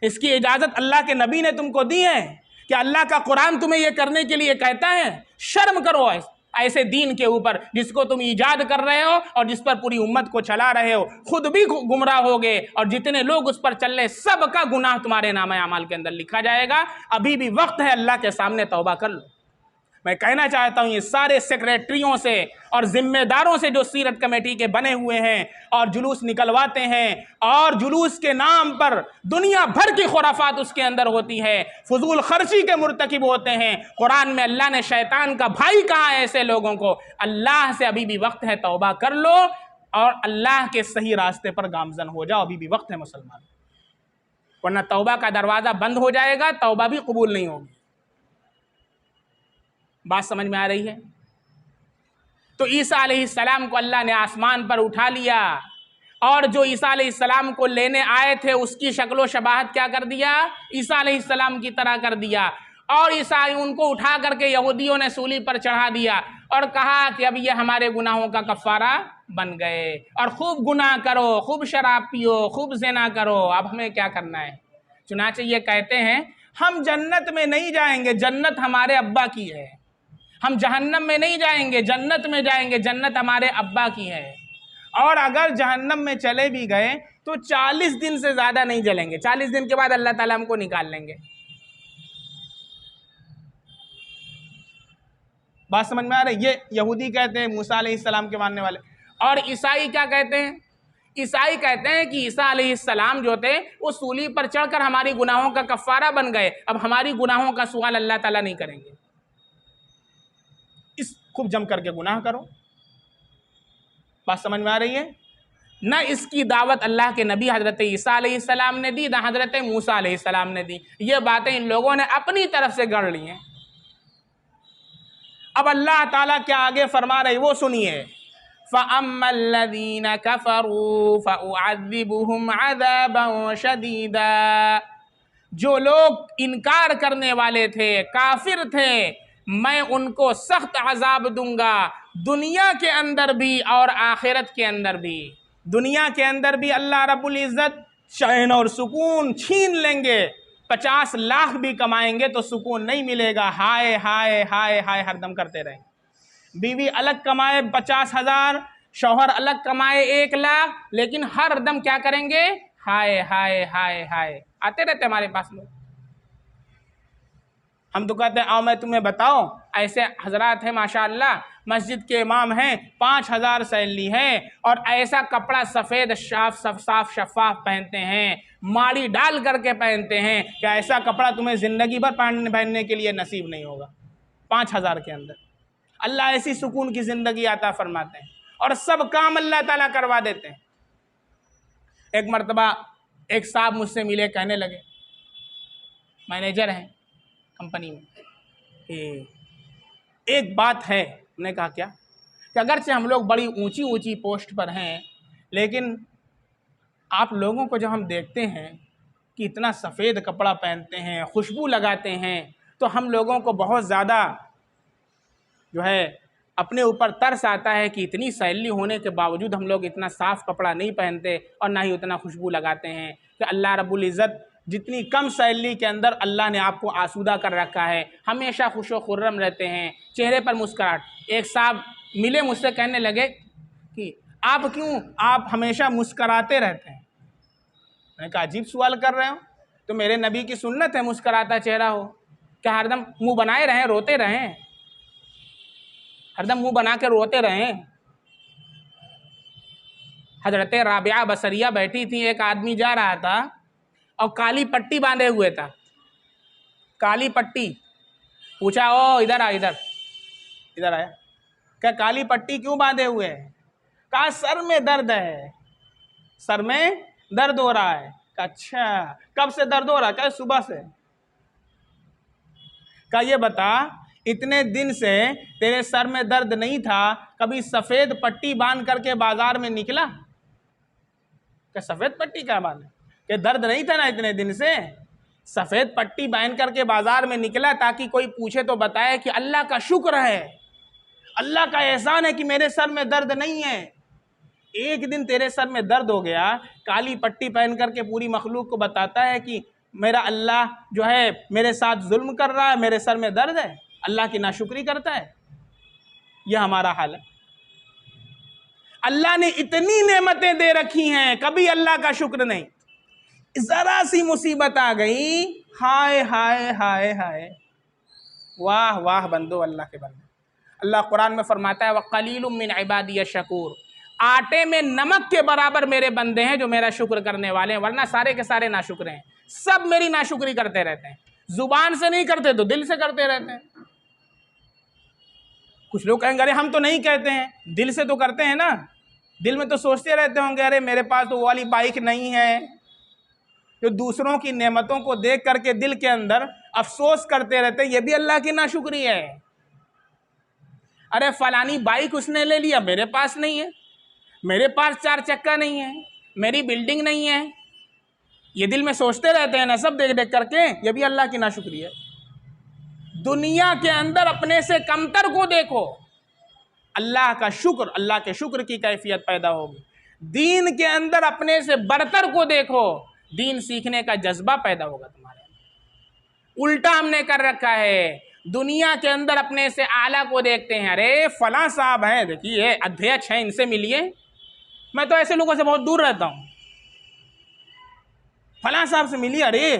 इसकी इजाज़त अल्लाह के नबी ने तुमको दी है? क्या अल्लाह का कुरान तुम्हें ये करने के लिए कहता है? शर्म करो ऐसे दीन के ऊपर जिसको तुम ईजाद कर रहे हो और जिस पर पूरी उम्मत को चला रहे हो। खुद भी गुमराह होगे और जितने लोग उस पर चल रहे सबका गुनाह तुम्हारे नामे अमाल के अंदर लिखा जाएगा। अभी भी वक्त है, अल्लाह के सामने तौबा कर लो। मैं कहना चाहता हूं ये सारे सेक्रेटरियों से और जिम्मेदारों से जो सीरत कमेटी के बने हुए हैं और जुलूस निकलवाते हैं और जुलूस के नाम पर दुनिया भर की खुराफात उसके अंदर होती है, फजूल खर्ची के मुर्तकिब होते हैं। कुरान में अल्लाह ने शैतान का भाई कहा है ऐसे लोगों को। अल्लाह से अभी भी वक्त है, तौबा कर लो और अल्लाह के सही रास्ते पर गामजन हो जाओ। अभी भी वक्त है मुसलमान, वरना तौबा का दरवाज़ा बंद हो जाएगा, तौबा भी कबूल नहीं होगी। बात समझ में आ रही है? तो ईसा अलैहिस्सलाम को अल्लाह ने आसमान पर उठा लिया और जो ईसा अलैहिस्सलाम को लेने आए थे उसकी शक्लो शबाहत क्या कर दिया? ईसा अलैहिस्सलाम की तरह कर दिया। और ईसा उनको उठा करके यहूदियों ने सूली पर चढ़ा दिया और कहा कि अब ये हमारे गुनाहों का कफ़ारा बन गए और खूब गुनाह करो, खूब शराब पियो, खूब ज़िना करो, अब हमें क्या करना है? चुनांचे ये कहते हैं हम जन्नत में नहीं जाएंगे, जन्नत हमारे अब्बा की है। हम जहन्नम में नहीं जाएंगे, जन्नत में जाएंगे, जन्नत हमारे अब्बा की है। और अगर जहन्नम में चले भी गए तो 40 दिन से ज़्यादा नहीं जलेंगे, 40 दिन के बाद अल्लाह ताला हमको निकाल लेंगे। बात समझ में आ रही? ये यहूदी कहते हैं, मूसा अलैहिस्सलाम के मानने वाले। और ईसाई क्या कहते हैं? ईसाई कहते हैं कि ईसा अलैहिस्सलाम जो थे वो सूली पर चढ़कर हमारी गुनाहों का कफ़ारा बन गए, अब हमारी गुनाहों का सवाल अल्लाह ताला नहीं करेंगे। इस खूब जम करके गुनाह करो। बात समझ में आ रही है? न इसकी दावत अल्लाह के नबी हज़रत ईसा अलैहिस्सलाम ने दी, न हज़रत मूसा अलैहिस्सलाम ने दी। ये बातें इन लोगों ने अपनी तरफ से गढ़ ली हैं। अब अल्लाह ताला क्या आगे फरमा रही वो सुनिए। फ़अम्मल्लज़ीना कफ़रू फ़उअज़्ज़िबुहुम अज़ाबन शदीदा। जो लोग इनकार करने वाले थे, काफिर थे, मैं उनको सख्त अजाब दूंगा, दुनिया के अंदर भी और आखिरत के अंदर भी। दुनिया के अंदर भी अल्लाह रब्बुल इज़्ज़त चैन और सुकून छीन लेंगे। 50 लाख भी कमाएंगे तो सुकून नहीं मिलेगा, हाय हाय हाय हाय हरदम करते रहें। बीवी अलग कमाए 50,000, शौहर अलग कमाए 1 लाख, लेकिन हर दम क्या करेंगे? हाय हाय हाय हाय आते रहते हमारे पास लोग। हम तो कहते हैं आओ मैं तुम्हें बताओ, ऐसे हजरात हैं माशाअल्लाह, मस्जिद के इमाम हैं, 5,000 सैलरी है और ऐसा कपड़ा सफ़ेद साफ शफाफ पहनते हैं, माड़ी डाल करके पहनते हैं कि ऐसा कपड़ा तुम्हें ज़िंदगी भर पहनने के लिए नसीब नहीं होगा। 5,000 के अंदर अल्लाह ऐसी सुकून की ज़िंदगी आता फरमाते हैं और सब काम अल्लाह ताला करवा देते हैं। एक मर्तबा एक साहब मुझसे मिले, कहने लगे, मैनेजर हैं कंपनी में, एक बात है। हमने कहा क्या? कि अगरचे हम लोग बड़ी ऊंची ऊंची पोस्ट पर हैं, लेकिन आप लोगों को जब हम देखते हैं कि इतना सफ़ेद कपड़ा पहनते हैं, खुशबू लगाते हैं, तो हम लोगों को बहुत ज़्यादा जो है अपने ऊपर तरस आता है कि इतनी सैलरी होने के बावजूद हम लोग इतना साफ़ कपड़ा नहीं पहनते और ना ही उतना खुशबू लगाते हैं। कि अल्लाह रब्बुल इज़्ज़त जितनी कम सैलरी के अंदर अल्लाह ने आपको आसूदा कर रखा है, हमेशा खुश व खुर्रम रहते हैं, चेहरे पर मुस्कुराहट। एक साहब मिले मुझसे, कहने लगे कि आप हमेशा मुस्कराते रहते हैं? मैंने कहा अजीब सवाल कर रहे हो, तो मेरे नबी की सुन्नत है मुस्कराता चेहरा हो। क्या हरदम मुंह बनाए रहें, रोते रहें? हरदम मुंह बना के रोते रहें? हजरत राबिया बसरिया बैठी थी, एक आदमी जा रहा था और काली पट्टी बांधे हुए था, काली पट्टी। पूछा, ओ इधर आ, इधर इधर आया। क्या काली पट्टी क्यों बांधे हुए है? कहा सर में दर्द है, सर में दर्द हो रहा है। अच्छा, कब से दर्द हो रहा है? क्या सुबह से। क्या ये बता, इतने दिन से तेरे सर में दर्द नहीं था, कभी सफेद पट्टी बांध करके बाजार में निकला? क्या सफेद पट्टी क्या बांधे? क्या दर्द नहीं था ना इतने दिन से? सफेद पट्टी बांध करके बाजार में निकला ताकि कोई पूछे तो बताए कि अल्लाह का शुक्र है, अल्लाह का एहसान है कि मेरे सर में दर्द नहीं है। एक दिन तेरे सर में दर्द हो गया, काली पट्टी पहन करके पूरी मखलूक को बताता है कि मेरा अल्लाह जो है मेरे साथ जुल्म कर रहा है, मेरे सर में दर्द है, अल्लाह की नाशुक्री करता है। यह हमारा हाल है। अल्लाह ने इतनी नेमतें दे रखी हैं, कभी अल्लाह का शुक्र नहीं। जरा सी मुसीबत आ गई, हाय हाय हाय हाय, वाह वाह बंदो अल्लाह के बंदे। अल्लाह कुरान में फरमाता है वक़लीलुम मिन इबादिय शकूर, आटे में नमक के बराबर मेरे बंदे हैं जो मेरा शुक्र करने वाले हैं, वरना सारे के सारे नाशुक्र हैं। सब मेरी नाशुक्री करते रहते हैं, जुबान से नहीं करते तो दिल से करते रहते हैं। कुछ लोग कहेंगे अरे हम तो नहीं कहते हैं, दिल से तो करते हैं ना। दिल में तो सोचते रहते होंगे अरे मेरे पास तो वो वाली बाइक नहीं है। जो दूसरों की नेमतों को देख करके दिल के अंदर अफसोस करते रहते हैं, ये भी अल्लाह की नाशुक्री है। अरे फलानी बाइक उसने ले लिया, मेरे पास नहीं है, मेरे पास 4 चक्का नहीं है, मेरी बिल्डिंग नहीं है, ये दिल में सोचते रहते हैं ना सब देख देख करके, ये भी अल्लाह की नाशुक्री है। दुनिया के अंदर अपने से कमतर को देखो, अल्लाह का शुक्र, अल्लाह के शुक्र की कैफियत पैदा होगी। दीन के अंदर अपने से बरतर को देखो, दीन सीखने का जज्बा पैदा होगा तुम्हारे अंदर। उल्टा हमने कर रखा है, दुनिया के अंदर अपने से आला को देखते हैं, अरे फलां साहब हैं, देखिए अध्यक्ष हैं, इनसे मिलिए। मैं तो ऐसे लोगों से बहुत दूर रहता हूँ। फलां साहब से मिलिए, अरे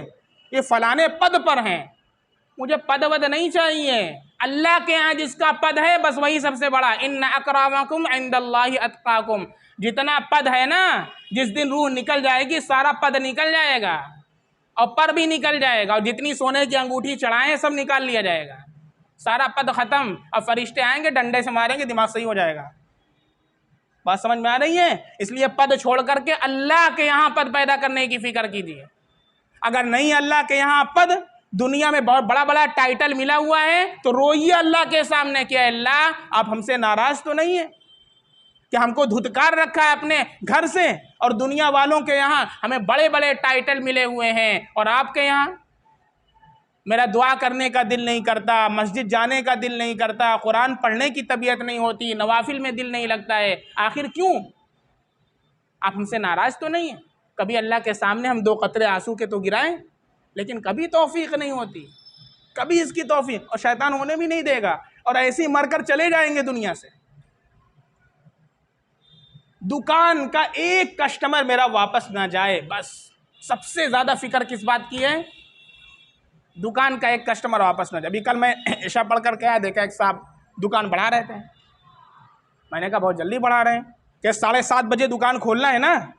ये फलाने पद पर हैं, मुझे पद वद नहीं चाहिए। अल्लाह के यहाँ जिसका पद है बस वही सबसे बड़ा। इन्ना अकरमकुम इंदल्लाहि अत्काकुम, जितना पद है ना, जिस दिन रूह निकल जाएगी सारा पद निकल जाएगा और पर भी निकल जाएगा, और जितनी सोने की अंगूठी चढ़ाएं सब निकाल लिया जाएगा, सारा पद खत्म। अब फरिश्ते आएंगे डंडे से मारेंगे, दिमाग सही हो जाएगा। बात समझ में आ रही है? इसलिए पद छोड़ करके अल्लाह के यहाँ पद पैदा करने की फिक्र कीजिए। अगर नहीं अल्लाह के यहाँ पद, दुनिया में बहुत बड़ा बड़ा टाइटल मिला हुआ है तो रोइए अल्लाह के सामने कि अल्लाह आप हमसे नाराज तो नहीं है कि हमको धुतकार रखा है अपने घर से, और दुनिया वालों के यहाँ हमें बड़े बड़े टाइटल मिले हुए हैं और आपके यहाँ मेरा दुआ करने का दिल नहीं करता, मस्जिद जाने का दिल नहीं करता, कुरान पढ़ने की तबीयत नहीं होती, नवाफिल में दिल नहीं लगता है। आखिर क्यों? आप हमसे नाराज तो नहीं है? कभी अल्लाह के सामने हम 2 कतरे आंसू के तो गिराएं, लेकिन कभी तौफीक नहीं होती, कभी इसकी तौफीक, और शैतान होने भी नहीं देगा, और ऐसे ही मरकर चले जाएंगे दुनिया से। दुकान का एक कस्टमर मेरा वापस ना जाए, बस सबसे ज्यादा फिक्र किस बात की है? दुकान का एक कस्टमर वापस ना जाए। अभी कल मैं ईशा पढ़ कर के आया, देखा एक साहब दुकान बढ़ा रहे थे। मैंने कहा बहुत जल्दी बढ़ा रहे हैं, क्या 7:30 बजे दुकान खोलना है ना?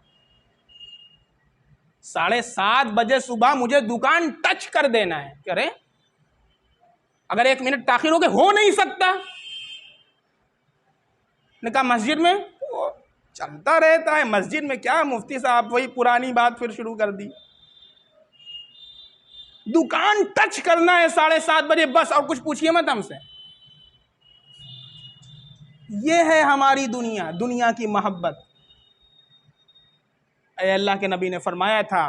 7:30 बजे सुबह मुझे दुकान टच कर देना है। कह रहे अगर 1 मिनट ताखिर हो गए हो नहीं सकता। ने कहा मस्जिद में चलता रहता है, मस्जिद में क्या? मुफ्ती साहब वही पुरानी बात फिर शुरू कर दी। दुकान टच करना है 7:30 बजे बस, और कुछ पूछिए मत हमसे। ये है हमारी दुनिया, दुनिया की मोहब्बत। अल्लाह के नबी ने फरमाया था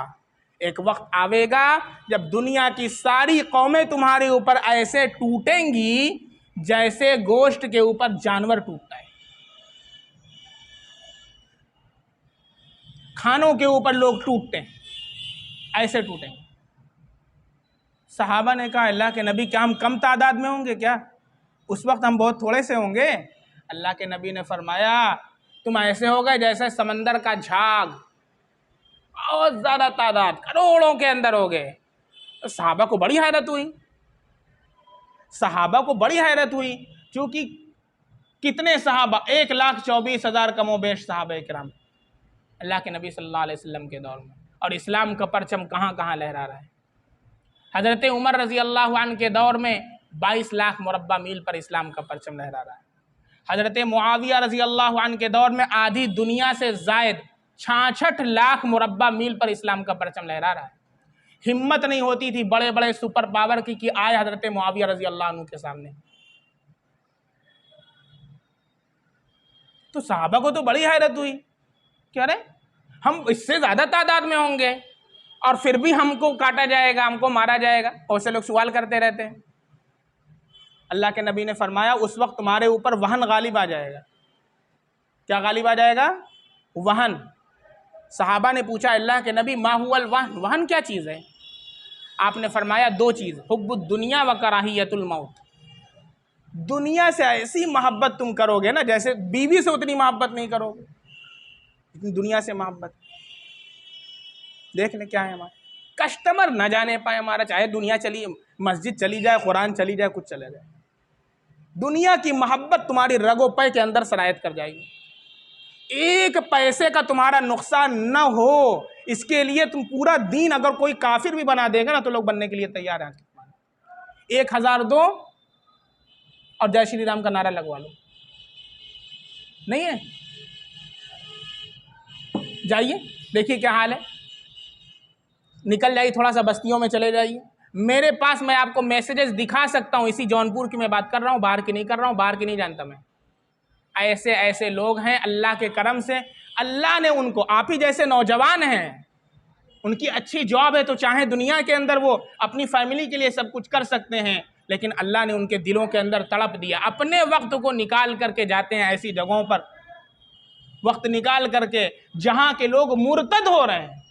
एक वक्त आवेगा जब दुनिया की सारी कौमें तुम्हारे ऊपर ऐसे टूटेंगी जैसे गोश्त के ऊपर जानवर टूटता है। खानों के ऊपर लोग टूटते हैं, ऐसे टूटेंगे। सहाबा ने कहा अल्लाह के नबी क्या हम कम तादाद में होंगे क्या? उस वक्त हम बहुत थोड़े से होंगे। अल्लाह के नबी ने फरमाया तुम ऐसे हो गए जैसे समंदर का झाग, बहुत ज़्यादा तादाद, करोड़ों के अंदर हो गए। तो सहाबा को बड़ी हैरत हुई, सहाबा को बड़ी हैरत हुई, क्योंकि कितने सहाबा, 1,24,000 कमोबेश सहाबा किराम अल्लाह के नबी सल्लल्लाहु अलैहि वसल्लम के दौर में, और इस्लाम का परचम कहाँ कहाँ लहरा रहा है। हज़रत उमर रज़ी अल्लाह अन्हु के दौर में 22 लाख मुरब्बा मील पर इस्लाम का परचम लहरा रहा है। हज़रत मुआविया रज़ी अल्लाह अन्हु के दौर में आधी दुनिया से ज़ायद 66 लाख मुरब्बा मील पर इस्लाम का परचम लहरा रहा है। हिम्मत नहीं होती थी बड़े बड़े सुपर पावर की कि आए हज़रत मुआविया रज़ी अल्लाह अन्हु के सामने। तो सहाबा को तो बड़ी हैरत हुई, क्या रे हम इससे ज़्यादा तादाद में होंगे और फिर भी हमको काटा जाएगा, हमको मारा जाएगा। और से लोग सवाल करते रहते हैं। अल्लाह के नबी ने फरमाया उस वक्त तुम्हारे ऊपर वहन गालिब आ जाएगा। क्या गालिब आ जाएगा? वहन। सहाबा ने पूछा अल्लाह के नबी मा हुवल वहन, वहन क्या चीज़ है? आपने फरमाया दो चीज़, हुब्बुद दुनिया व कराहियतुल मौत। दुनिया से ऐसी मोहब्बत तुम करोगे ना जैसे बीवी से उतनी मोहब्बत नहीं करोगे, इतनी दुनिया से मोहब्बत। देख ले क्या है हमारा कस्टमर न जाने पाए हमारा, चाहे दुनिया चली, मस्जिद चली जाए, कुरान चली जाए, कुछ चले जाए, दुनिया की मोहब्बत तुम्हारी रगो पे के अंदर सरायत कर जाएगी। एक पैसे का तुम्हारा नुकसान न हो इसके लिए तुम पूरा दीन, अगर कोई काफिर भी बना देगा ना तो लोग बनने के लिए तैयार हैं। 1,000 दो और जय श्री राम का नारा लगवा लो, नहीं है? जाइए देखिए क्या हाल है, निकल जाइए, थोड़ा सा बस्तियों में चले जाइए। मेरे पास मैं आपको मैसेजेस दिखा सकता हूँ, इसी जौनपुर की मैं बात कर रहा हूँ, बाहर की नहीं कर रहा हूँ, बाहर की नहीं जानता मैं। ऐसे ऐसे लोग हैं, अल्लाह के करम से अल्लाह ने उनको, आप ही जैसे नौजवान हैं, उनकी अच्छी जॉब है तो चाहे दुनिया के अंदर वो अपनी फैमिली के लिए सब कुछ कर सकते हैं, लेकिन अल्लाह ने उनके दिलों के अंदर तड़प दिया। अपने वक्त को निकाल करके जाते हैं ऐसी जगहों पर, वक्त निकाल करके जहाँ के लोग मुर्तद हो रहे हैं।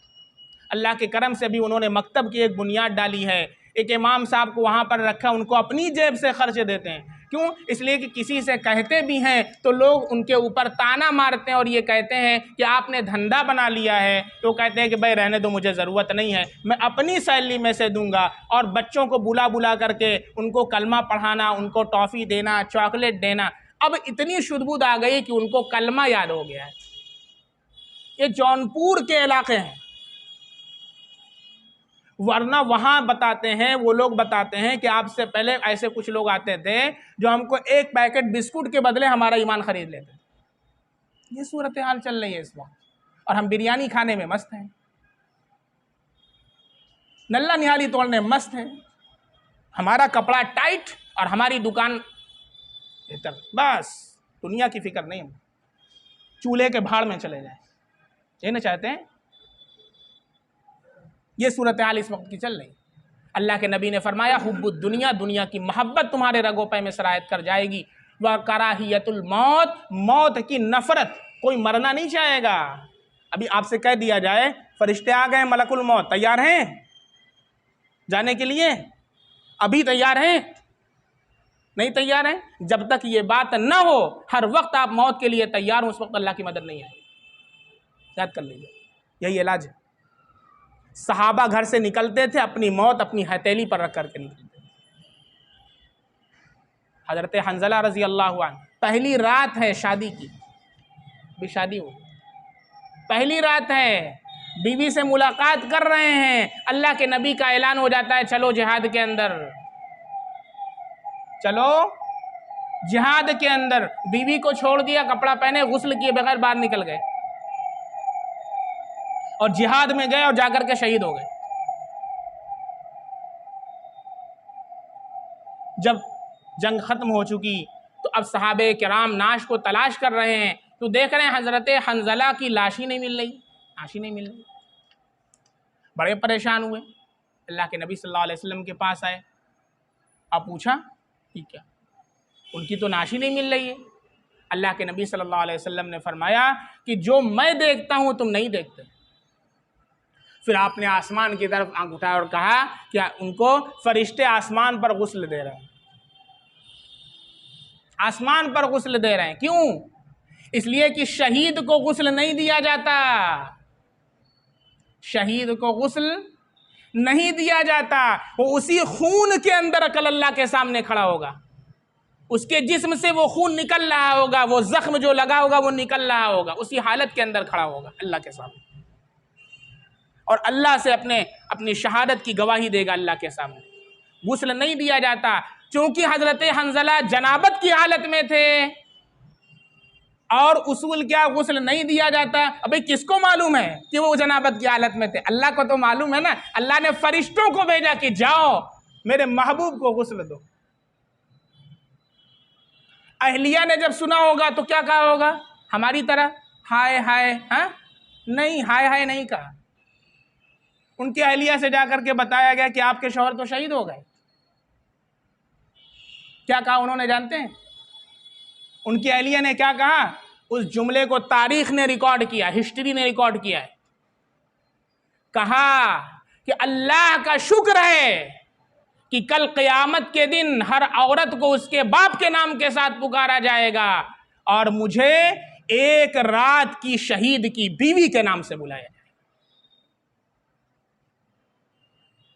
अल्लाह के करम से भी उन्होंने मकतब की एक बुनियाद डाली है, एक इमाम साहब को वहाँ पर रखा, उनको अपनी जेब से खर्च देते हैं। क्यों? इसलिए कि किसी से कहते भी हैं तो लोग उनके ऊपर ताना मारते हैं और ये कहते हैं कि आपने धंधा बना लिया है, तो कहते हैं कि भाई रहने दो, मुझे ज़रूरत नहीं है, मैं अपनी सैलरी में से दूंगा। और बच्चों को बुला बुला करके उनको कलमा पढ़ाना, उनको टॉफ़ी देना, चॉकलेट देना। अब इतनी शुद्बुद आ गई कि उनको कलमा याद हो गया है। ये जौनपुर के इलाके हैं, वरना वहाँ बताते हैं, वो लोग बताते हैं कि आपसे पहले ऐसे कुछ लोग आते थे जो हमको एक पैकेट बिस्कुट के बदले हमारा ईमान खरीद लेते थे। ये सूरत हाल चल रही है इस वक्त, और हम बिरयानी खाने में मस्त हैं, नल्ला निहाली तोड़ने में मस्त हैं, हमारा कपड़ा टाइट और हमारी दुकान बेहतर, बस दुनिया की फिक्र नहीं, हम चूल्हे के भाड़ में चले जाए, ये ना चाहते हैं। ये सूरत हाल इस वक्त की चल रही। अल्लाह के नबी ने फरमाया हुब्बुद दुनिया, दुनिया की मोहब्बत तुम्हारे रगों पे में सरायत कर जाएगी। व कराहियतुल मौत, मौत की नफरत, कोई मरना नहीं चाहेगा। अभी आपसे कह दिया जाए फरिश्ते आ गए मलकुल मौत, तैयार हैं जाने के लिए? अभी तैयार हैं? नहीं तैयार हैं। जब तक ये बात ना हो हर वक्त आप मौत के लिए तैयार हो, उस वक्त अल्लाह की मदद नहीं है। याद कर लीजिए, यही इलाज है। सहाबा घर से निकलते थे, अपनी मौत अपनी हथेली पर रख करके निकलते थे। हजरत हंजला रजी अल्लाह अन्हु, पहली रात है शादी की, भी शादी हो, पहली रात है, बीवी से मुलाकात कर रहे हैं, अल्लाह के नबी का ऐलान हो जाता है चलो जिहाद के अंदर, चलो जिहाद के अंदर। बीवी को छोड़ दिया, कपड़ा पहने, गुस्ल किए बगैर बाहर निकल गए और जिहाद में गए और जाकर के शहीद हो गए। जब जंग खत्म हो चुकी तो अब सहाबे किराम नाश को तलाश कर रहे हैं, तो देख रहे हैं हजरत हंजला की लाश ही नहीं मिल रही, लाश ही नहीं मिल रही। बड़े परेशान हुए, अल्लाह के नबी सल्लल्लाहु अलैहि वसल्लम के पास आए। अब पूछा कि क्या, उनकी तो लाश ही नहीं मिल रही है। अल्लाह के नबी सल्लल्लाहु अलैहि वसल्लम ने फरमाया कि जो मैं देखता हूँ तुम नहीं देखते। फिर आपने आसमान की तरफ आंख उठाया और कहा कि उनको फरिश्ते आसमान पर गुस्ल दे रहे हैं, आसमान पर गुस्ल दे रहे हैं। क्यों? इसलिए कि शहीद को गुस्ल नहीं दिया जाता, शहीद को गुस्ल नहीं दिया जाता। वो उसी खून के अंदर कल अल्लाह के सामने खड़ा होगा, उसके जिस्म से वो खून निकल रहा होगा, वो जख्म जो लगा होगा वो निकल रहा होगा, उसी हालत के अंदर खड़ा होगा अल्लाह के सामने, और अल्लाह से अपनी शहादत की गवाही देगा अल्लाह के सामने। गुस्ल नहीं दिया जाता, क्योंकि हजरत हंजला जनाबत की हालत में थे। और उसूल क्या, गुस्ल नहीं दिया जाता। अबे किसको मालूम है कि वो जनाबत की हालत में थे? अल्लाह को तो मालूम है ना। अल्लाह ने फरिश्तों को भेजा कि जाओ मेरे महबूब को गुस्ल दो। अहलिया ने जब सुना होगा तो क्या कहा होगा? हमारी तरह हाय हाय, हाँ नहीं, हाय हाय नहीं कहा। उनकी अहलिया से जाकर के बताया गया कि आपके शौहर तो शहीद हो गए। क्या कहा उन्होंने जानते हैं? उनकी अहलिया ने क्या कहा? उस जुमले को तारीख ने रिकॉर्ड किया, हिस्ट्री ने रिकॉर्ड किया है। कहा कि अल्लाह का शुक्र है कि कल क़यामत के दिन हर औरत को उसके बाप के नाम के साथ पुकारा जाएगा और मुझे एक रात की शहीद की बीवी के नाम से बुलाया जाएगा।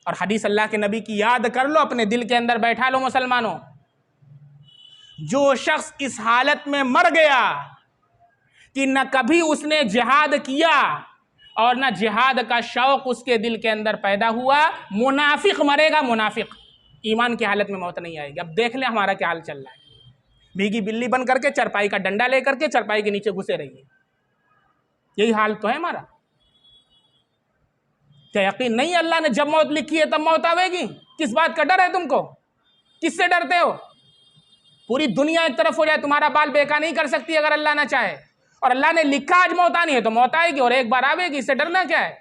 और हदीस अल्लाह के नबी की याद कर लो, अपने दिल के अंदर बैठा लो मुसलमानों। जो शख्स इस हालत में मर गया कि न कभी उसने जिहाद किया और न जिहाद का शौक उसके दिल के अंदर पैदा हुआ, मुनाफिक मरेगा। मुनाफिक, ईमान की हालत में मौत नहीं आएगी। अब देख ले हमारा क्या हाल चल रहा है। भीगी बिल्ली बन करके चरपाई का डंडा लेकर के चरपाई के नीचे घुसे रहिए, यही हाल तो है हमारा। क्या यकीन नहीं अल्लाह ने जब मौत लिखी है तब मौत आवेगी? किस बात का डर है तुमको? किससे डरते हो? पूरी दुनिया एक तरफ हो जाए, तुम्हारा बाल बेका नहीं कर सकती अगर अल्लाह ना चाहे। और अल्लाह ने लिखा आज मौत आनी है तो मौत आएगी, और एक बार आवेगी, इससे डरना क्या है?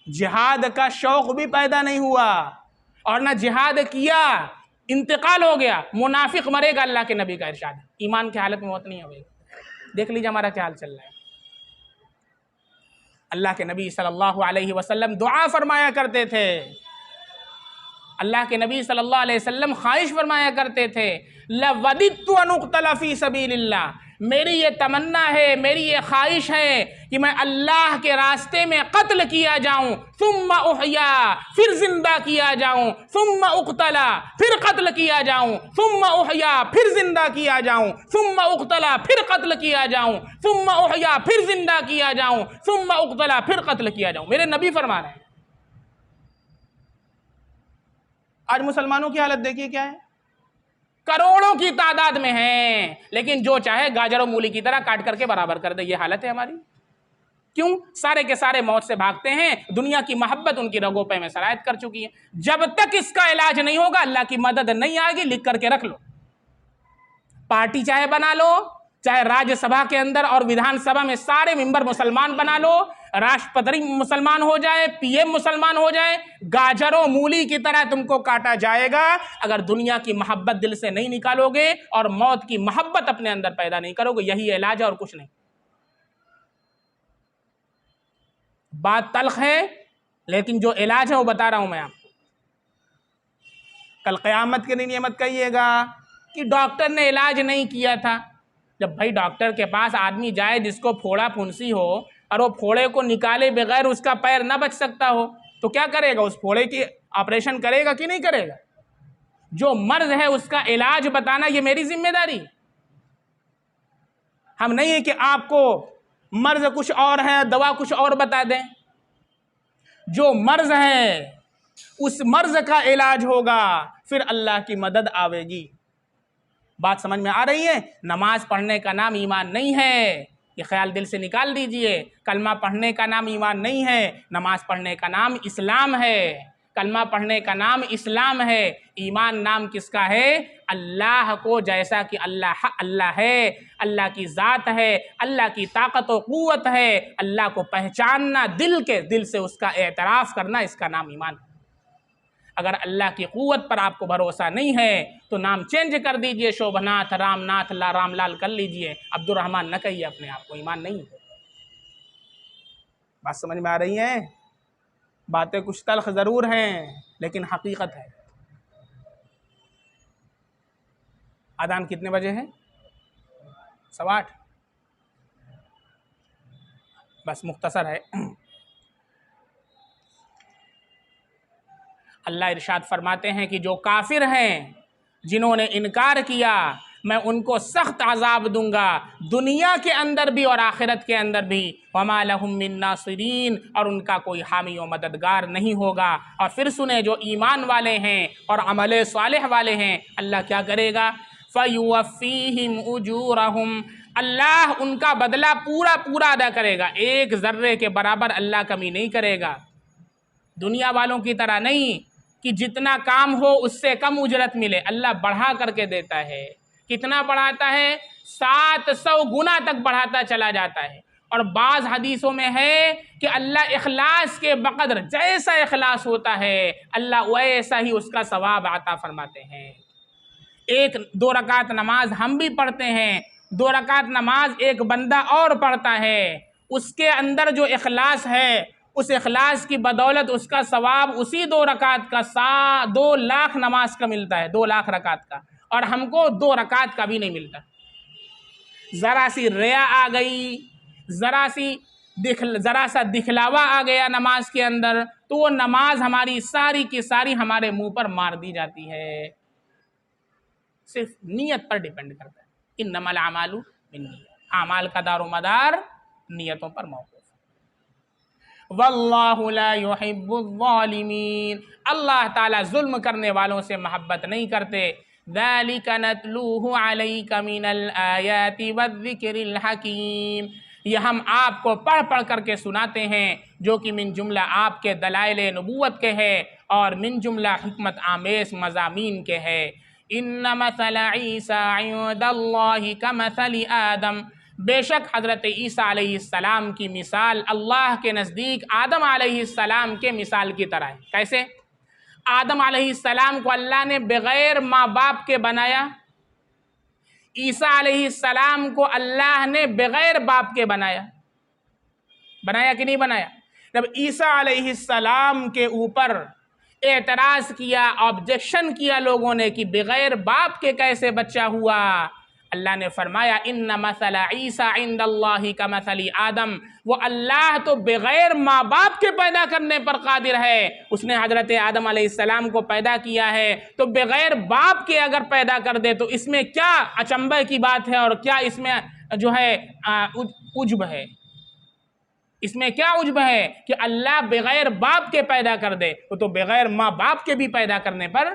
जिहाद का शौक भी पैदा नहीं हुआ और ना जिहाद किया, इंतकाल हो गया, मुनाफिक मरेगा। अल्लाह के नबी का इरशाद, ईमान की हालत में मौत नहीं होगी। देख लीजिए हमारा क्या हाल चल रहा है। अल्लाह के नबी सल्लल्लाहु अलैहि वसल्लम दुआ फरमाया करते थे। अल्लाह के नबी सल्लल्लाहु अलैहि वसल्लम ख्वाहिश फरमाया करते थे, लवदित्तु अन उक़्तला फ़ी सबीलिल्लाह, मेरी ये तमन्ना है, मेरी ये ख्वाहिश है कि मैं अल्लाह के रास्ते में कत्ल किया जाऊं, सुम्मा उहया, फिर जिंदा किया जाऊं, सुम्मा उक़्तला, फिर कत्ल किया जाऊं, सुम्मा उहया, फिर जिंदा किया जाऊं, सुम्मा उक़्तला, फिर कत्ल किया जाऊं, सुम्मा उहया, फिर जिंदा किया जाऊं, सुम्मा उक़्तला, फिर कत्ल किया जाऊं। मेरे नबी फरमा रहे हैं। आज मुसलमानों की हालत देखिए क्या है। करोड़ों की तादाद में हैं, लेकिन जो चाहे गाजर और मूली की तरह काट करके बराबर कर दे, ये हालत है हमारी। क्यों? सारे के सारे मौत से भागते हैं। दुनिया की मोहब्बत उनकी रगों पे में सरायत कर चुकी है। जब तक इसका इलाज नहीं होगा, अल्लाह की मदद नहीं आएगी। लिख करके रख लो। पार्टी चाहे बना लो, चाहे राज्यसभा के अंदर और विधानसभा में सारे मेंबर मुसलमान बना लो, राष्ट्रपति मुसलमान हो जाए, पीएम मुसलमान हो जाए, गाजरों मूली की तरह तुमको काटा जाएगा अगर दुनिया की मोहब्बत दिल से नहीं निकालोगे और मौत की मोहब्बत अपने अंदर पैदा नहीं करोगे। यही इलाज है और कुछ नहीं। बात तल्ख है, लेकिन जो इलाज है वो बता रहा हूं मैं आपको। कल क़यामत के दिन ये मत कहिएगा कि डॉक्टर ने इलाज नहीं किया था। जब भाई डॉक्टर के पास आदमी जाए जिसको फोड़ा फुंसी हो और वो फोड़े को निकाले बगैर उसका पैर ना बच सकता हो, तो क्या करेगा? उस फोड़े की ऑपरेशन करेगा कि नहीं करेगा? जो मर्ज है उसका इलाज बताना ये मेरी जिम्मेदारी। हम नहीं है कि आपको मर्ज कुछ और है, दवा कुछ और बता दें। जो मर्ज है उस मर्ज का इलाज होगा, फिर अल्लाह की मदद आवेगी। बात समझ में आ रही है? नमाज पढ़ने का नाम ईमान नहीं है, ये ख्याल दिल से निकाल दीजिए। कलमा पढ़ने का नाम ईमान नहीं है, नमाज पढ़ने का नाम इस्लाम है। कलमा पढ़ने का नाम इस्लाम है। ईमान नाम किसका है? अल्लाह को, जैसा कि अल्लाह अल्लाह है, अल्लाह की ज़ात है, अल्लाह की ताकत व क़ुव्वत है। अल्लाह को पहचानना, दिल से उसका एतराफ़ करना, इसका नाम ईमान है। अगर अल्लाह की क़ुव्वत पर आपको भरोसा नहीं है तो नाम चेंज कर दीजिए, शोभनाथ, रामनाथ, रामलाल कर लीजिए, अब्दुर्रहमान न कहिए अपने आप को। ईमान नहीं है। बात समझ में आ रही है? बातें कुछ तल्ख ज़रूर हैं लेकिन हकीकत है। अजान कितने बजे है? 8:15। बस मुख्तसर है। अल्लाह इरशाद फरमाते हैं कि जो काफिर हैं, जिन्होंने इनकार किया, मैं उनको सख्त अजाब दूंगा, दुनिया के अंदर भी और आखिरत के अंदर भी। वमा लहुम मिन नासिरीन, और उनका कोई हामी व मददगार नहीं होगा। और फिर सुने, जो ईमान वाले हैं और अमल सालेह वाले हैं, अल्लाह क्या करेगा? फयुवफ़ीहिम उजूरहुम, अल्लाह उनका बदला पूरा पूरा अदा करेगा, एक ज़र्रे के बराबर अल्लाह कमी नहीं करेगा। दुनिया वालों की तरह नहीं कि जितना काम हो उससे कम उजरत मिले, अल्लाह बढ़ा करके देता है। कितना बढ़ाता है? 700 गुना तक बढ़ाता चला जाता है। और बाज़ हदीसों में है कि अल्लाह इखलास के बक़द्र, जैसा इखलास होता है अल्लाह वैसा ही उसका सवाब आता फरमाते हैं। 1-2 रकात नमाज हम भी पढ़ते हैं, 2 रकात नमाज एक बंदा और पढ़ता है, उसके अंदर जो इखलास है, उस इखलास की बदौलत उसका सवाब उसी 2 रकात का 2 लाख नमाज का मिलता है, 2 लाख रकात का। और हमको 2 रकात का भी नहीं मिलता। ज़रा सी रिया आ गई, ज़रा सा दिखलावा आ गया नमाज के अंदर, तो वो नमाज हमारी सारी की सारी हमारे मुंह पर मार दी जाती है। सिर्फ नीयत पर डिपेंड करता है। इन्नमल आमालु बिन्नियत, आमाल का दारो मदार नियतों पर मौकूफ है। वल्लाहु ला युहिब्बुज़ ज़ालिमीन, अल्लाह ताला जुल्म करने वालों से मोहब्बत नहीं करते। ज़ालिका नतलूहु अलैका मिनल आयाति वज़्ज़िक्रिल हकीम, ये हम आपको पढ़ पढ़ करके सुनाते हैं, जो कि मिन जुमला आपके दलाइल नबूवत के है और मिन जुमला हिकमत आमेज मज़ामीन के है। इन्ना मसला ईसा इंदल्लाहि कमसली आदम, बेशक हज़रत ईसा अलैहिस्सलाम की मिसाल अल्लाह के नज़दीक आदम अलैहिस्सलाम के मिसाल की तरह है। कैसे? आदम अलैहिस्सलाम को अल्लाह ने बग़ैर माँ बाप के बनाया, ईसा अलैहिस्सलाम को अल्लाह ने बग़ैर बाप के बनाया। बनाया कि नहीं बनाया? जब ईसा अलैहिस्सलाम के ऊपर एतराज़ किया, ऑब्जेक्शन किया लोगों ने कि बग़ैर बाप के कैसे बच्चा हुआ, अल्लाह ने फरमाया इन्ना मसला ईसा इंदल्लाहि कमसली आदम, वो अल्लाह तो बग़ैर माँ बाप के पैदा करने पर कादिर है। उसने हज़रत आदम अलैहिस्सलाम को पैदा किया है, तो बग़ैर बाप के अगर पैदा कर दे तो इसमें क्या अचंभे की बात है, और क्या इसमें जो है उज्ब है? इसमें क्या उज्ब है कि अल्लाह बग़ैर बाप के पैदा कर दे, वो तो बग़ैर माँ बाप के भी पैदा करने पर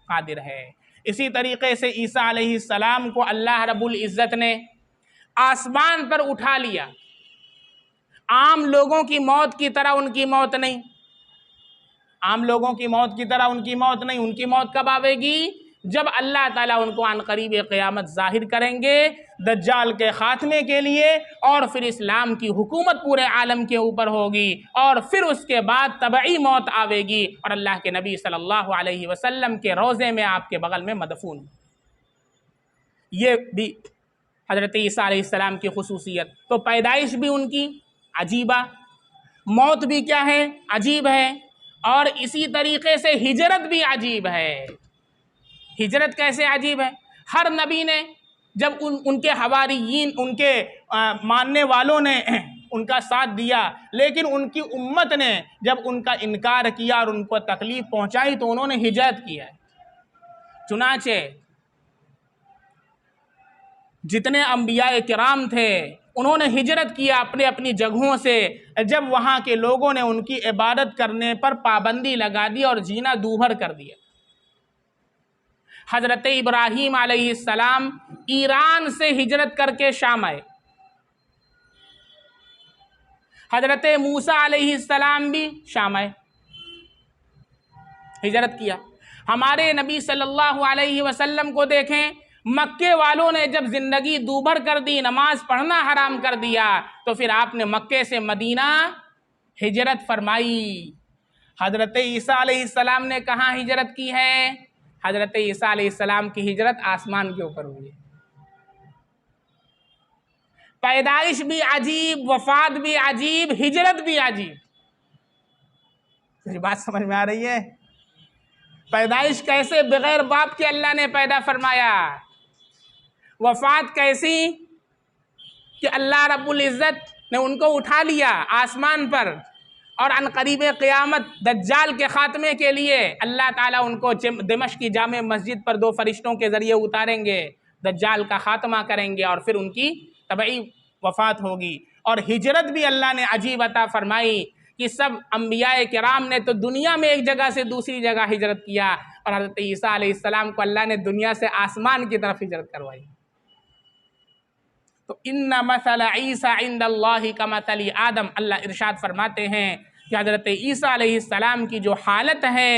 कादिर है। इसी तरीक़े से ईसा अलैहिस्सलाम को अल्लाह रब्बुल इज़्ज़त ने आसमान पर उठा लिया। आम लोगों की मौत की तरह उनकी मौत नहीं, आम लोगों की मौत की तरह उनकी मौत नहीं। उनकी मौत कब आवेगी? जब अल्लाह ताला उनको अनकरीब क़यामत ज़ाहिर करेंगे दज्जाल के ख़ात्मे के लिए, और फिर इस्लाम की हुकूमत पूरे आलम के ऊपर होगी, और फिर उसके बाद तबई मौत आवेगी और अल्लाह के नबी सल्लल्लाहु अलैहि वसल्लम के रोज़े में आपके बगल में मदफून। ये भी हज़रत ईसा अलैहिस्सलाम की खुसूसियत। तो पैदाइश भी उनकी अजीबा, मौत भी क्या है? अजीब है। और इसी तरीक़े से हिजरत भी अजीब है। हिजरत कैसे अजीब है? हर नबी ने जब उनके हवारियीन, उनके मानने वालों ने उनका साथ दिया, लेकिन उनकी उम्मत ने जब उनका इनकार किया और उनको तकलीफ़ पहुंचाई तो उन्होंने हिजरत किया। चुनाचे जितने अंबियाए किराम थे उन्होंने हिजरत किया अपने अपनी जगहों से, जब वहाँ के लोगों ने उनकी इबादत करने पर पाबंदी लगा दी और जीना दूभर कर दिया। हज़रत इब्राहीम अलैहिस्सलाम ईरान से हिजरत करके शाम आए। हज़रत मूसा अलैहिस्सलाम भी शाम आए, हिजरत किया। हमारे नबी सल्लल्लाहु अलैहि वसल्लम को देखें, मक्के वालों ने जब ज़िंदगी दूभर कर दी, नमाज पढ़ना हराम कर दिया, तो फिर आपने मक्के से मदीना हिजरत फरमाई। हज़रत ईसा अलैहिस्सलाम ने कहाँ हिजरत की है? हज़रत ईसा अलैहिस्सलाम की हिजरत आसमान के ऊपर हुई है। पैदाइश भी अजीब, वफात भी अजीब, हिजरत भी अजीब। मेरी बात समझ में आ रही है? पैदाइश कैसे? बग़ैर बाप के अल्लाह ने पैदा फरमाया। वफ़ात कैसी कि अल्लाह रब्बुल इज़्ज़त ने उनको उठा लिया आसमान पर, और अनक़रीब क़यामत दज्जाल के ख़ात्मे के लिए अल्लाह ताला उनको दिमश्क की जामे मस्जिद पर 2 फरिश्तों के ज़रिए उतारेंगे, दज्जाल का ख़ात्मा करेंगे और फिर उनकी तबई वफ़ात होगी। और हिजरत भी अल्लाह ने अजीब अता फ़रमाई कि सब अम्बियाए किराम ने तो दुनिया में एक जगह से दूसरी जगह हिजरत किया, और हज़रत ईसा अलैहिस्सलाम को अल्लाह ने दुनिया से आसमान की तरफ हिजरत करवाई। तो इन्ना मसल ईसा इंदल्लाहि का मतली आदम, अल्लाह इरशाद फरमाते हैं कि हज़रत ईसा अलैहिस्सलाम की जो हालत है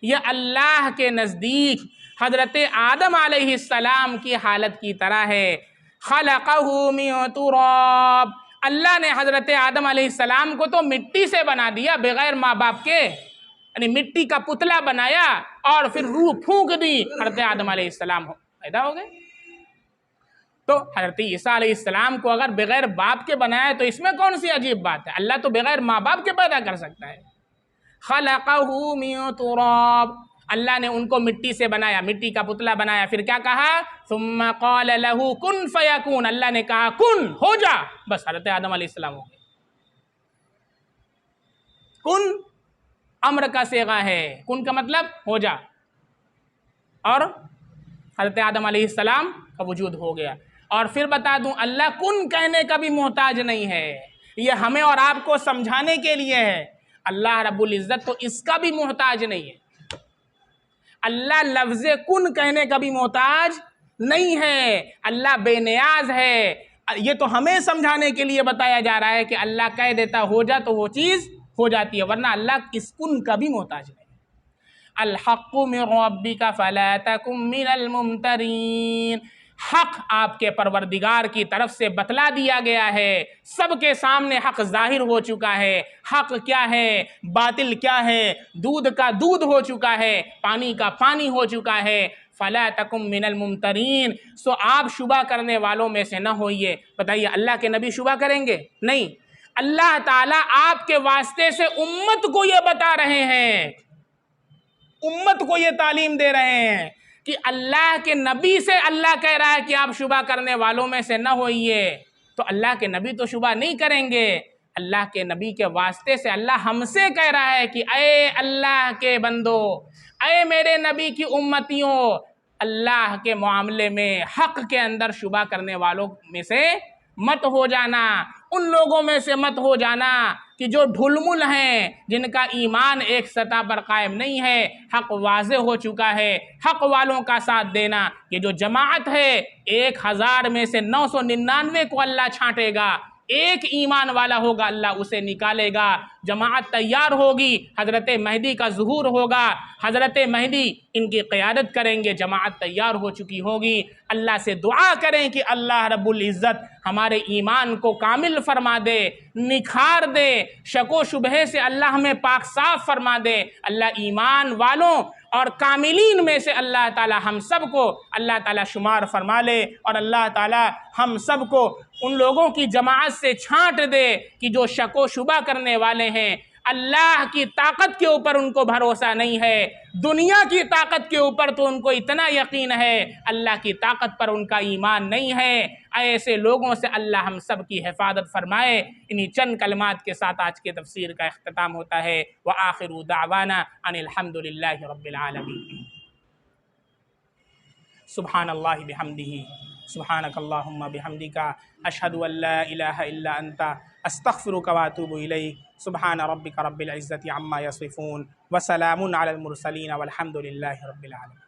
यह अल्लाह के नज़दीक हज़रत आदम अलैहिस्सलाम की हालत की तरह है। खलक़हु मिन तुराब, अल्लाह ने हज़रत आदम अलैहिस्सलाम को तो मिट्टी से बना दिया बग़ैर माँ बाप के, यानी मिट्टी का पुतला बनाया और फिर रूह फूंक दी, हज़रत आदम अलैहिस्सलाम पैदा हो गए। तो हज़रत ईसा अलैहिस्सलाम को अगर बग़ैर बाप के बनाया तो इसमें कौन सी अजीब बात है? अल्लाह तो बग़ैर माँ बाप के पैदा कर सकता है। खलक़हु मिन तुराब, अल्लाह ने उनको मिट्टी से बनाया, मिट्टी का पुतला बनाया, फिर क्या कहा? सुम्मा क़ाल लहू कुन फ़यकून, अल्लाह ने कहा कुन, हो जा, बस हज़रत आदम अलैहिस्सलाम हो गए। कुन अम्र का सेगा है, कुन का मतलब हो जा, और हज़रत आदम अलैहिस्सलाम का वजूद हो गया। और फिर बता दूं, अल्लाह कुन कहने का भी मोहताज नहीं है, ये हमें और आपको समझाने के लिए है। अल्लाह रब्बुल इज़्ज़त तो इसका भी मोहताज नहीं है, अल्लाह लफ्ज़ कुन कहने का भी मोहताज नहीं है, अल्लाह बेनियाज है। ये तो हमें समझाने के लिए बताया जा रहा है कि अल्लाह कह देता हो जा तो वो चीज़ हो जाती है, वरना अल्लाह इस कुन का भी मोहताज नहीं। अल हक़्क़ु मिन रब्बिका फला तकुम मिनल मुमतरीन, हक़ आपके परवरदिगार की तरफ से बतला दिया गया है, सबके सामने हक़ ज़ाहिर हो चुका है। हक़ क्या है, बातिल क्या है, दूध का दूध हो चुका है, पानी का पानी हो चुका है। फला तकुम मिनल मुमतरीन, सो आप शुबा करने वालों में से न होइए। बताइए, अल्लाह के नबी शुबा करेंगे? नहीं, अल्लाह ताला आपके वास्ते से उम्मत को ये बता रहे हैं, उम्मत को ये तालीम दे रहे हैं कि अल्लाह के नबी से अल्लाह कह रहा है कि आप शुबा करने वालों में से न होइए। तो अल्लाह के नबी तो शुबा नहीं करेंगे, अल्लाह के नबी के वास्ते से अल्लाह हमसे कह रहा है कि अये अल्लाह के बंदो, अये मेरे नबी की उम्मतियों, अल्लाह के मामले में हक़ के अंदर शुबा करने वालों में से मत हो जाना, उन लोगों में से मत हो जाना कि जो ढुलमुल हैं, जिनका ईमान एक सतह पर कायम नहीं है। हक़ वाज़े हो चुका है, हक़ वालों का साथ देना। ये जो जमाअत है, 1000 में से 999 को अल्लाह छांटेगा, एक ईमान वाला होगा अल्लाह उसे निकालेगा। जमाअत तैयार होगी, हज़रत महदी का ज़ुहूर होगा, हज़रत महदी इनकी क़यादत करेंगे, जमाअत तैयार हो चुकी होगी। अल्लाह से दुआ करें कि अल्लाह रब्बुल इज़्ज़त हमारे ईमान को कामिल फरमा दे, निखार दे, शको शुबहे से अल्लाह हमें पाक साफ़ फरमा दे। अल्लाह ईमान वालों और कामिलीन में से अल्लाह ताला हम सब को अल्लाह ताला शुमार फरमा ले, और अल्लाह ताला हम सब को उन लोगों की जमाअत से छांट दे कि जो शको शुबा करने वाले हैं, अल्लाह की ताकत के ऊपर उनको भरोसा नहीं है, दुनिया की ताकत के ऊपर तो उनको इतना यकीन है, अल्लाह की ताकत पर उनका ईमान नहीं है। ऐसे लोगों से अल्लाह हम सब की हिफाजत फरमाए। इन्हीं चंद कलमात के साथ आज के तफसीर का इख्तिताम होता है। व आखिरु दावाना अनिल हम्दुलिल्लाहि रब्बिल आलमीन। सुब्हानल्लाहि बिहम्दिही, सुब्हानकल्लाहुम्मा बिहम्दिका, अशहदु अल्ला इलाहा इल्ला अंता, अस्तग़फिरुका व अतूबु इलैक। सुब्हान रब्बिका रब्बिल इज़्ज़ति अम्मा यसिफून व सलामुन अलल मुरसलीन वल्हम्दुलिल्लाहि रब्बिल आलमीन।